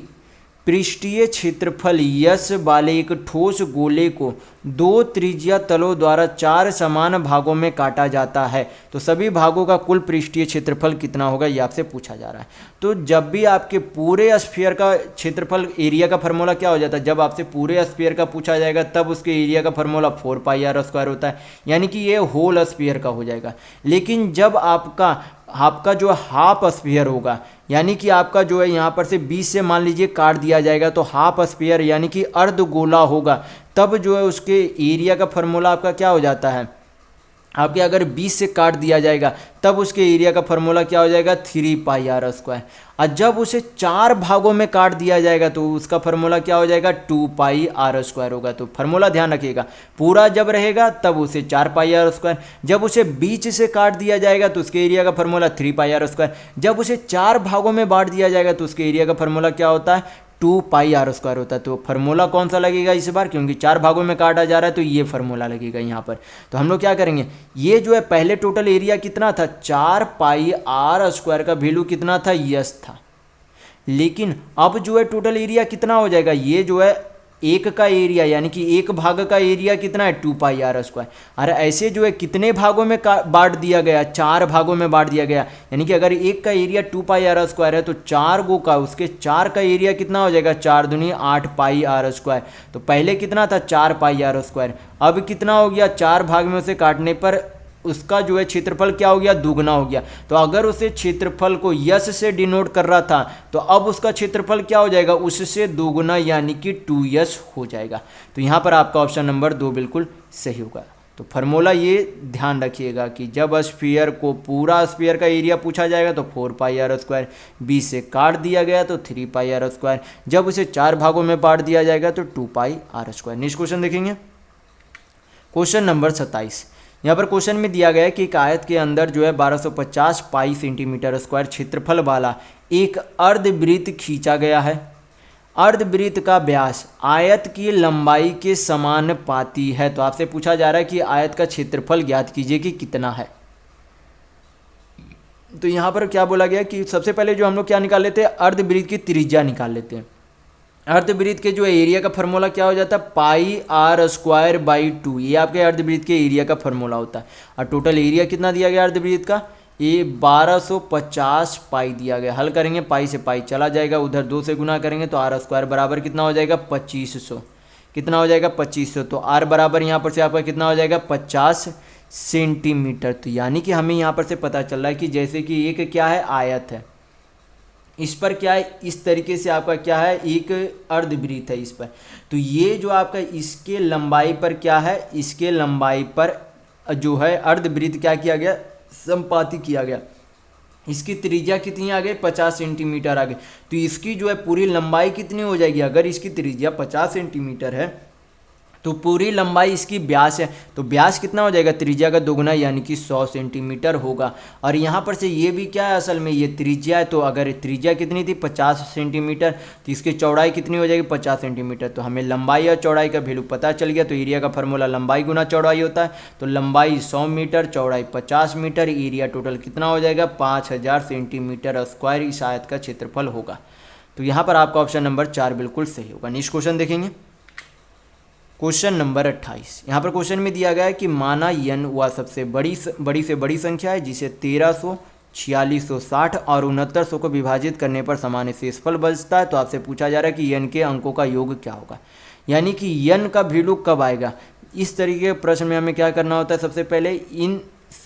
पृष्ठीय क्षेत्रफल यस वाले एक ठोस गोले को 2 त्रिज्या तलों द्वारा 4 समान भागों में काटा जाता है तो सभी भागों का कुल पृष्ठीय क्षेत्रफल कितना होगा, ये आपसे पूछा जा रहा है। तो जब भी आपके पूरे स्फीयर का क्षेत्रफल एरिया का फार्मूला क्या हो जाता है, जब आपसे पूरे स्फीयर का पूछा जाएगा तब उसके एरिया का फार्मूला 4πr² होता है, यानी कि ये होल स्फीयर का हो जाएगा। लेकिन जब आपका जो हाफ स्फीयर होगा यानी कि आपका जो है यहाँ पर से 20 से मान लीजिए काट दिया जाएगा तो हाफ स्फीयर यानी कि अर्ध गोला होगा, तब जो है उसके एरिया का फार्मूला आपका क्या हो जाता है आपके अगर 20 से काट दिया जाएगा तब उसके एरिया का फार्मूला क्या हो जाएगा 3πr²। और जब उसे 4 भागों में काट दिया जाएगा तो उसका फार्मूला क्या हो जाएगा 2πr² होगा। तो फार्मूला ध्यान रखिएगा, पूरा जब रहेगा तब उसे 4πr², जब उसे बीच से काट दिया जाएगा तो उसके एरिया का फार्मूला 3πr², जब उसे 4 भागों में बांट दिया जाएगा तो उसके एरिया का फार्मूला क्या होता है 2πr² होता है। तो फार्मूला कौन सा लगेगा इस बार, क्योंकि 4 भागों में काटा जा रहा है तो ये फार्मूला लगेगा यहाँ पर। तो हम लोग क्या करेंगे, ये जो है पहले टोटल एरिया कितना था 4πr² का वैल्यू कितना था, यस था। लेकिन अब जो है टोटल एरिया कितना हो जाएगा, ये जो है एक का एरिया यानी कि एक भाग का एरिया कितना है 2πr²। अरे ऐसे जो है कितने भागों में बांट दिया गया, 4 भागों में बांट दिया गया। यानी कि अगर एक का एरिया 2πr² है तो 4 गो का उसके 4 का एरिया कितना हो जाएगा, 4 दूनी 8πr²। तो पहले कितना था 4πr², अब कितना हो गया, 4 भाग में उसे काटने पर उसका जो है क्षेत्रफल क्या हो गया, दुगना हो गया। तो अगर उसे क्षेत्रफल को यस से डिनोट कर रहा था तो अब उसका क्षेत्रफल क्या हो जाएगा, उससे दुगना यानी कि 2s हो जाएगा। तो यहाँ पर आपका ऑप्शन नंबर 2 बिल्कुल सही होगा। तो फार्मूला ये ध्यान रखिएगा कि जब स्फीयर को पूरा स्फीयर का एरिया पूछा जाएगा तो 4πr², 20 से काट दिया गया तो 3πr², जब उसे 4 भागों में बांट दिया जाएगा तो 2πr²। नेक्स्ट क्वेश्चन देखेंगे, क्वेश्चन नंबर 27। यहाँ पर क्वेश्चन में दिया गया है कि एक आयत के अंदर जो है 1250 पाई सेंटीमीटर स्क्वायर क्षेत्रफल वाला एक अर्धवृत्त खींचा गया है। अर्धवृत्त का व्यास आयत की लंबाई के समानुपाती है। तो आपसे पूछा जा रहा है कि आयत का क्षेत्रफल ज्ञात कीजिए कि कितना है। तो यहाँ पर क्या बोला गया कि सबसे पहले जो हम लोग क्या निकाल लेते हैं, अर्धवृत्त की त्रिज्या निकाल लेते हैं। अर्धवृत्त के जो एरिया का फार्मूला क्या हो जाता है, πr²/2। ये आपके अर्धवृत्त के एरिया का फार्मूला होता है। और टोटल एरिया कितना दिया गया अर्धवृत्त का, ये 1250 पाई दिया गया। हल करेंगे, पाई से पाई चला जाएगा, उधर 2 से गुना करेंगे तो r² बराबर कितना हो जाएगा 2500। कितना हो जाएगा 2500। तो r बराबर यहाँ पर से आपका कितना हो जाएगा 50 सेंटीमीटर। तो यानी कि हमें यहाँ पर से पता चल रहा है कि जैसे कि एक क्या है आयत है, इस पर क्या है, इस तरीके से आपका क्या है एक अर्धवृत्त है इस पर। तो ये जो आपका इसके लंबाई पर क्या है, इसके लंबाई पर जो है अर्धवृत्त क्या किया गया, संपाती किया गया। इसकी त्रिज्या कितनी आ गई 50 सेंटीमीटर आ गई। तो इसकी जो है पूरी लंबाई कितनी हो जाएगी, अगर इसकी त्रिज्या 50 सेंटीमीटर है तो पूरी लंबाई इसकी व्यास है। तो व्यास कितना हो जाएगा, त्रिज्या का दोगुना यानी कि 100 सेंटीमीटर होगा। और यहाँ पर से ये भी क्या है, असल में ये त्रिज्या है। तो अगर त्रिज्या कितनी थी 50 सेंटीमीटर तो इसकी चौड़ाई कितनी हो जाएगी 50 सेंटीमीटर। तो हमें लंबाई और चौड़ाई का वैल्यू पता चल गया। तो एरिया का फार्मूला लंबाई गुना चौड़ाई होता है। तो लंबाई 100 मीटर, चौड़ाई 50 मीटर, एरिया टोटल कितना हो जाएगा 5000 सेंटीमीटर स्क्वायर इस आयत का क्षेत्रफल होगा। तो यहाँ पर आपका ऑप्शन नंबर 4 बिल्कुल सही होगा। नेक्स्ट क्वेश्चन देखेंगे, क्वेश्चन नंबर 28। यहाँ पर क्वेश्चन में दिया गया है कि माना n वह सबसे बड़ी से बड़ी संख्या है जिसे 1300, 4660 और 6900 को विभाजित करने पर समान शेषफल बचता है। तो आपसे पूछा जा रहा है कि n के अंकों का योग क्या होगा, यानी कि n का वैल्यू कब आएगा। इस तरीके के प्रश्न में हमें क्या करना होता है, सबसे पहले इन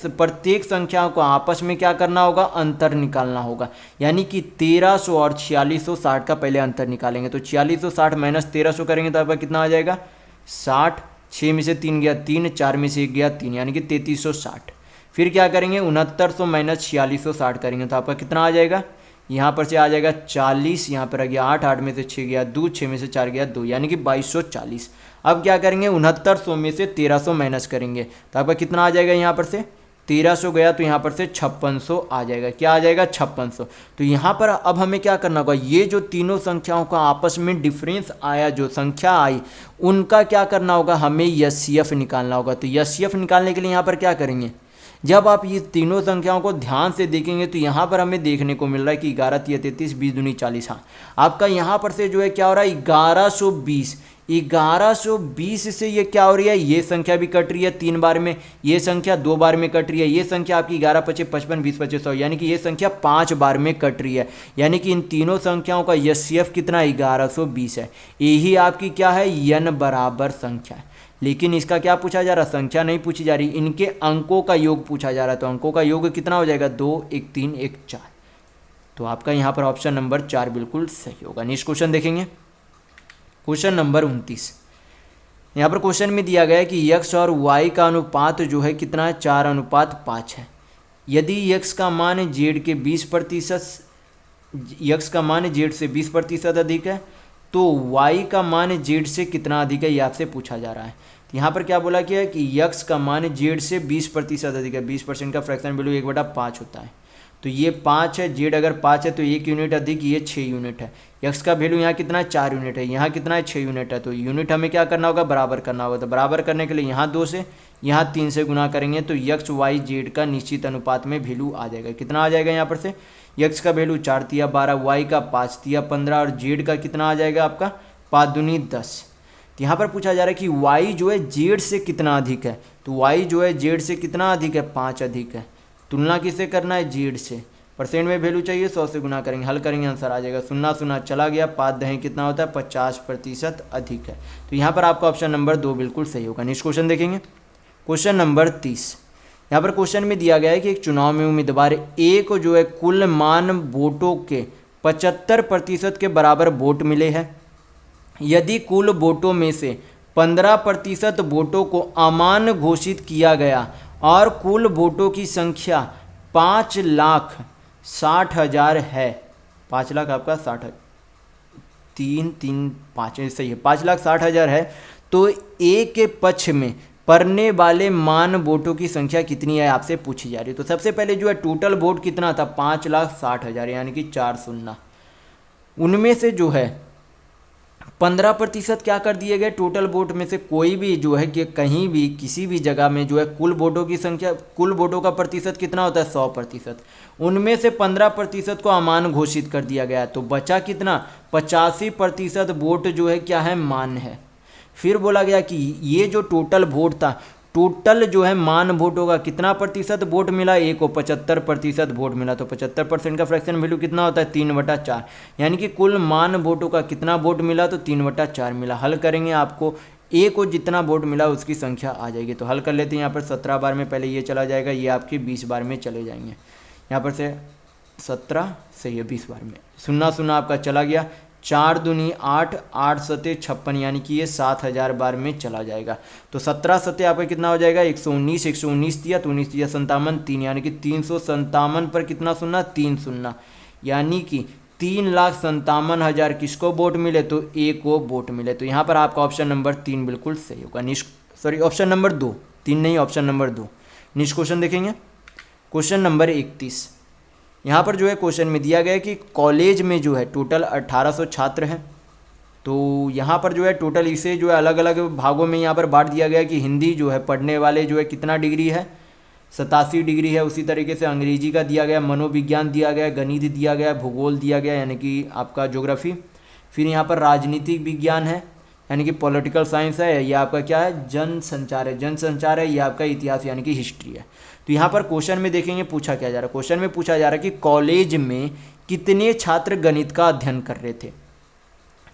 प्रत्येक संख्याओं को आपस में क्या करना होगा, अंतर निकालना होगा। यानी कि 1300 और 4660 का पहले अंतर निकालेंगे। तो 4660 माइनस 1300 करेंगे तो आपका कितना आ जाएगा 60, 6 में से 3 गया 3, 4 में से 1 गया 3, यानी कि 3360। फिर क्या करेंगे 6900 माइनस 4660 करेंगे तो आपका कितना आ जाएगा, यहाँ पर से आ जाएगा 40, यहाँ पर आ गया 8, 8 में से 6 गया 2, 6 में से 4 गया 2, यानी कि 2240। अब क्या करेंगे 6900 में से 1300 माइनस करेंगे तो आपका कितना आ जाएगा, यहाँ पर से 1300 गया तो यहाँ पर से 5600 आ जाएगा। क्या आ जाएगा 5600। तो यहाँ पर अब हमें क्या करना होगा, ये जो तीनों संख्याओं का आपस में डिफरेंस आया, जो संख्या आई उनका क्या करना होगा, हमें एचसीएफ निकालना होगा। तो एचसीएफ निकालने के लिए यहाँ पर क्या करेंगे, जब आप ये तीनों संख्याओं को ध्यान से देखेंगे तो यहाँ पर हमें देखने को मिल रहा है कि 11 × 33, 20 दूनी 40। हाँ, आपका यहाँ पर से जो है क्या हो रहा है 1120। 1120 से ये क्या हो रही है, ये संख्या भी कट रही है 3 बार में, ये संख्या 2 बार में कट रही है, ये संख्या आपकी 11 × 25, 55, 20, 25, 100, यानी कि ये संख्या 5 बार में कट रही है। यानी कि इन तीनों संख्याओं का एचसीएफ कितना 1120 है। यही आपकी क्या है n बराबर संख्या है। लेकिन इसका क्या पूछा जा रहा, संख्या नहीं पूछी जा रही, इनके अंकों का योग पूछा जा रहा है। तो अंकों का योग कितना हो जाएगा 2, 1, 3, 1, 4। तो आपका यहाँ पर ऑप्शन नंबर 4 बिल्कुल सही होगा। नेक्स्ट क्वेश्चन देखेंगे, क्वेश्चन नंबर 29। यहाँ पर क्वेश्चन में दिया गया है कि x और y का अनुपात जो है कितना है 4:5 है। यदि x का मान z के 20%, x का मान z से 20% अधिक है तो y का मान z से कितना अधिक है, ये आपसे पूछा जा रहा है। तो यहाँ पर क्या बोला गया है कि x का मान z से 20% अधिक है। 20% का फ्रैक्शन वैल्यू 1/5 होता है। तो ये 5 है, जेड अगर 5 है तो 1 यूनिट अधिक ये 6 यूनिट है। यक्स का वैल्यू यहाँ कितना है 4 यूनिट है, यहाँ कितना है 6 यूनिट है। तो यूनिट हमें क्या करना होगा बराबर करना होगा। तो बराबर करने के लिए यहाँ 2 से यहाँ 3 से गुना करेंगे तो यक्स वाई जेड का निश्चित अनुपात में वैल्यू आ जाएगा। कितना आ जाएगा यहाँ पर से, यक्स का वैल्यू 4 तिया 12, वाई का 5 तिया 15 और जेड का कितना आ जाएगा आपका 5 दूनी 10। तो यहाँ पर पूछा जा रहा है कि y जो है जेड से कितना अधिक है। तो y जो है जेड से कितना अधिक है 5 अधिक है। तुलना किससे करना है जेड से। परसेंट में वैल्यू चाहिए 100 से गुना करेंगे, हल करेंगे आंसर आ जाएगा। 0 0 चला गया, 5 दहें कितना होता है 50% अधिक है। तो यहाँ पर आपका ऑप्शन नंबर 2 बिल्कुल सही होगा। नेक्स्ट क्वेश्चन देखेंगे, क्वेश्चन नंबर 30। यहाँ पर क्वेश्चन में दिया गया है कि एक चुनाव में उम्मीदवार ए को जो है कुल मान वोटों के 75% के बराबर वोट मिले हैं। यदि कुल वोटों में से 15% वोटों को अमान्य घोषित किया गया और कुल वोटों की संख्या 5,60,000 है, 5 लाख आपका 60 3 3 5 सही है, 5,60,000 है, तो ए के पक्ष में पड़ने वाले मान वोटों की संख्या कितनी है आपसे पूछी जा रही है। तो सबसे पहले जो है टोटल वोट कितना था 5,60,000 यानी कि 4 शून्य, उनमें से जो है 15% क्या कर दिए गए टोटल वोट में से। कोई भी जो है कि कहीं भी किसी भी जगह में जो है कुल वोटों की संख्या, कुल वोटों का प्रतिशत कितना होता है 100%, उनमें से 15% को अमान्य घोषित कर दिया गया। तो बचा कितना 85% वोट जो है क्या है मान्य है। फिर बोला गया कि ये जो टोटल वोट था, टोटल जो है मान वोटों का कितना प्रतिशत वोट मिला, ए को 75% वोट मिला। तो 75% का फ्रैक्शन वैल्यू कितना होता है 3/4, यानी कि कुल मान वोटों का कितना वोट मिला तो 3/4 मिला। हल करेंगे आपको ए को जितना वोट मिला उसकी संख्या आ जाएगी। तो हल कर लेते हैं। यहाँ पर 17 बार में पहले ये चला जाएगा, ये आपके 20 बार में चले जाएंगे। यहाँ पर से 17 सही है 20 बार में, 0 0 आपका चला गया, 4 दूनी 8, 8 सते 56 यानी कि ये 7,000 बार में चला जाएगा। तो 17 सते आपका कितना हो जाएगा 119, 119 दिया तो 19 दिया 57 3, यानी कि 357 पर कितना शून्य 3 शून्य, यानी कि 3,57,000 किसको वोट मिले तो ए को वोट मिले। तो यहाँ पर आपका ऑप्शन नंबर 3 बिल्कुल सही होगा। सॉरी ऑप्शन नंबर 2, 3 नहीं ऑप्शन नंबर 2। नेक्स्ट क्वेश्चन देखेंगे, क्वेश्चन नंबर 31। यहाँ पर जो है क्वेश्चन में दिया गया है कि कॉलेज में जो है टोटल 1800 छात्र हैं। तो यहाँ पर जो है टोटल इसे जो है अलग अलग भागों में यहाँ पर बांट दिया गया है कि हिंदी जो है पढ़ने वाले जो है कितना डिग्री है 87 डिग्री है। उसी तरीके से अंग्रेजी का दिया गया, मनोविज्ञान दिया गया, गणित दिया गया, भूगोल दिया गया यानी कि आपका ज्योग्राफी। फिर यहाँ पर राजनीतिक विज्ञान है यानी कि पॉलिटिकल साइंस है, ये आपका क्या है जनसंचार है, जनसंचार है, ये आपका इतिहास यानी कि हिस्ट्री है। तो यहाँ पर क्वेश्चन में देखेंगे पूछा क्या जा रहा है। क्वेश्चन में पूछा जा रहा है कि कॉलेज में कितने छात्र गणित का अध्ययन कर रहे थे।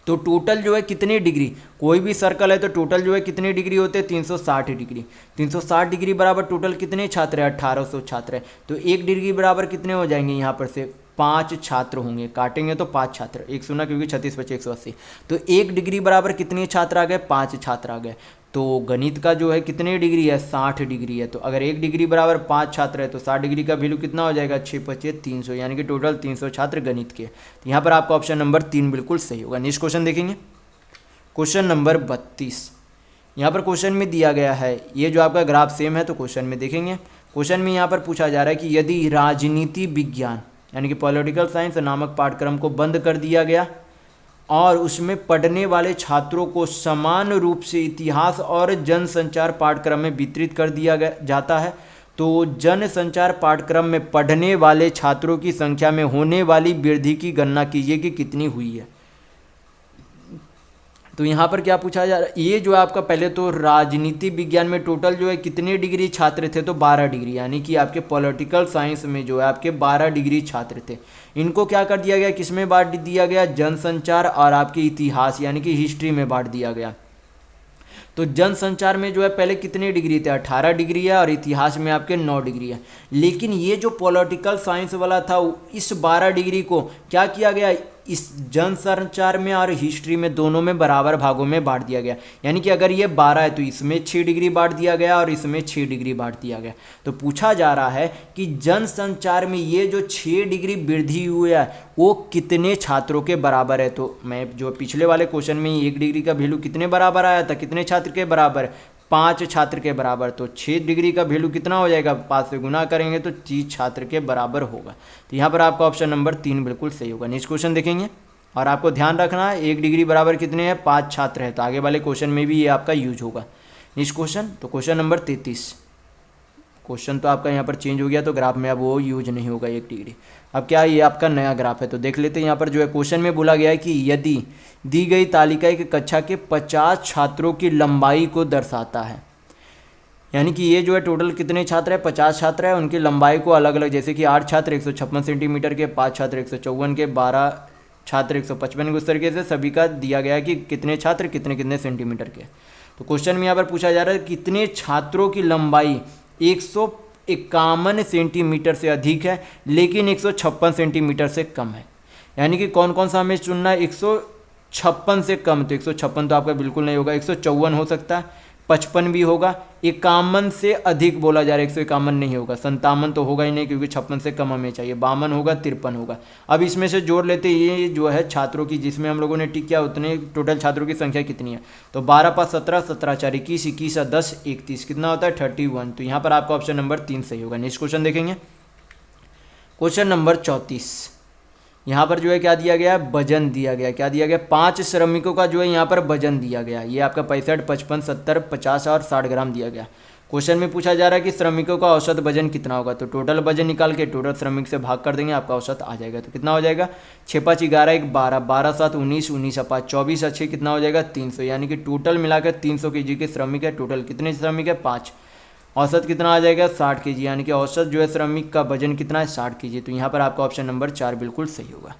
तो टोटल जो है कितनी डिग्री, कोई भी सर्कल है तो टोटल जो है कितनी डिग्री होते हैं 360 डिग्री। 360 डिग्री बराबर टोटल कितने छात्र हैं 1800 छात्र है। तो 1 डिग्री बराबर कितने हो जाएंगे यहाँ पर से 5 छात्र होंगे, काटेंगे तो 5 छात्र, 1 शून्य क्योंकि 36 × 180। तो 1 डिग्री बराबर कितने छात्र आ गए 5 छात्र आ गए। तो गणित का जो है कितने डिग्री है 60 डिग्री है। तो अगर 1 डिग्री बराबर 5 छात्र है तो 60 डिग्री का वैल्यू कितना हो जाएगा 6 × 5 = 300, यानी कि टोटल 300 छात्र गणित के। तो यहाँ पर आपका ऑप्शन नंबर 3 बिल्कुल सही होगा। नेक्स्ट क्वेश्चन देखेंगे, क्वेश्चन नंबर 32। यहाँ पर क्वेश्चन में दिया गया है, ये जो आपका ग्राफ सेम है तो क्वेश्चन में देखेंगे। क्वेश्चन में यहाँ पर पूछा जा रहा है कि यदि राजनीति विज्ञान यानी कि पॉलिटिकल साइंस नामक पाठ्यक्रम को बंद कर दिया गया और उसमें पढ़ने वाले छात्रों को समान रूप से इतिहास और जनसंचार पाठ्यक्रम में वितरित कर दिया जाता है, तो जनसंचार पाठ्यक्रम में पढ़ने वाले छात्रों की संख्या में होने वाली वृद्धि की गणना कीजिए कि कितनी हुई है। तो यहाँ पर क्या पूछा जा रहा है, ये जो है आपका पहले तो राजनीति विज्ञान में टोटल जो है कितने डिग्री छात्र थे तो 12 डिग्री, यानी कि आपके पॉलिटिकल साइंस में जो है आपके 12 डिग्री छात्र थे। इनको क्या कर दिया गया, किस में बांट दिया गया जनसंचार और आपके इतिहास यानी कि हिस्ट्री में बांट दिया गया। तो जनसंचार में जो है पहले कितने डिग्री थे 18 डिग्री है और इतिहास में आपके 9 डिग्री है। लेकिन ये जो पॉलिटिकल साइंस वाला था इस 12 डिग्री को क्या किया गया, इस जनसंचार में और हिस्ट्री में दोनों में बराबर भागों में बांट दिया गया। यानी कि अगर ये 12 है तो इसमें 6 डिग्री बांट दिया गया और इसमें 6 डिग्री बांट दिया गया। तो पूछा जा रहा है कि जनसंचार में ये जो 6 डिग्री वृद्धि हुई है वो कितने छात्रों के बराबर है। तो मैं जो पिछले वाले क्वेश्चन में 1 डिग्री का वैल्यू कितने बराबर आया था, कितने छात्र के बराबर, 5 छात्र के बराबर। तो 6 डिग्री का वैल्यू कितना हो जाएगा, 5 से गुना करेंगे तो 30 छात्र के बराबर होगा। तो यहाँ पर आपका ऑप्शन नंबर 3 बिल्कुल सही होगा। नेक्स्ट क्वेश्चन देखेंगे और आपको ध्यान रखना है 1 डिग्री बराबर कितने हैं, 5 छात्र हैं। तो आगे वाले क्वेश्चन में भी ये आपका यूज होगा। नेक्स्ट क्वेश्चन, तो क्वेश्चन नंबर 33। क्वेश्चन तो आपका यहाँ पर चेंज हो गया, तो ग्राफ में अब वो यूज नहीं होगा 1 डिग्री। अब क्या ये आपका नया ग्राफ है, तो देख लेते हैं। यहाँ पर जो है क्वेश्चन में बोला गया है कि यदि दी गई तालिका एक कक्षा के 50 छात्रों की लंबाई को दर्शाता है, यानी कि ये जो है टोटल कितने छात्र हैं, 50 छात्र हैं, उनकी लंबाई को अलग अलग, जैसे कि 8 छात्र 156 सेंटीमीटर के, 5 छात्र 154 के, 12 छात्र 155 के, उस तरीके से सभी का दिया गया कि कितने छात्र कितने कितने सेंटीमीटर के। तो क्वेश्चन में यहाँ पर पूछा जा रहा है कितने छात्रों की लंबाई 151 सेंटीमीटर से अधिक है लेकिन 156 सेंटीमीटर से कम है। यानी कि कौन कौन सा हमें चुनना है, 156 से कम। तो 156 तो आपका बिल्कुल नहीं होगा, 154 हो सकता है, 55 भी होगा, 51 से अधिक बोला जा रहा है, 151 नहीं होगा, 57 तो होगा ही नहीं क्योंकि 56 से कम हमें चाहिए, 52 होगा, 53 होगा। अब इसमें से जोड़ लेते ये जो है छात्रों की, जिसमें हम लोगों ने टिक किया उतने टोटल छात्रों की संख्या कितनी है। तो 12 5 17, 17 4 21, 21 10 31, कितना होता है 31। तो यहाँ पर आपका ऑप्शन नंबर 3 सही होगा। नेक्स्ट क्वेश्चन देखेंगे, क्वेश्चन नंबर 34। यहाँ पर जो है क्या दिया गया, वजन दिया गया, क्या दिया गया, 5 श्रमिकों का जो है यहाँ पर वजन दिया गया। ये आपका 65 55 70 50 और 60 ग्राम दिया गया। क्वेश्चन में पूछा जा रहा है कि श्रमिकों का औसत वजन कितना होगा। तो टोटल वजन निकाल के टोटल श्रमिक से भाग कर देंगे, आपका औसत आ जाएगा। तो कितना हो जाएगा, 6 5 11 1 12, 12 7 19, 19 5 24, 6 कितना हो जाएगा 300। यानी कि टोटल मिलाकर 300 kg के श्रमिक है। टोटल कितने श्रमिक है, 5। औसत कितना आ जाएगा 60 kg, यानी कि औसत जो है श्रमिक का वजन कितना है 60 kg। तो यहाँ पर आपका ऑप्शन नंबर 4 बिल्कुल सही होगा।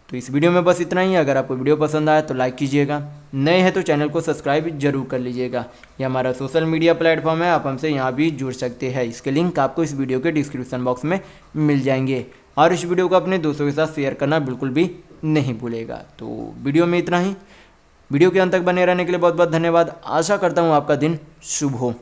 तो इस वीडियो में बस इतना ही। अगर आपको वीडियो पसंद आया तो लाइक कीजिएगा, नए हैं तो चैनल को सब्सक्राइब जरूर कर लीजिएगा। ये हमारा सोशल मीडिया प्लेटफॉर्म है, आप हमसे यहाँ भी जुड़ सकते हैं। इसके लिंक आपको इस वीडियो के डिस्क्रिप्शन बॉक्स में मिल जाएंगे। और इस वीडियो को अपने दोस्तों के साथ शेयर करना बिल्कुल भी नहीं भूलेगा। तो वीडियो में इतना ही। वीडियो के अंत तक बने रहने के लिए बहुत बहुत धन्यवाद। आशा करता हूँ आपका दिन शुभ हो।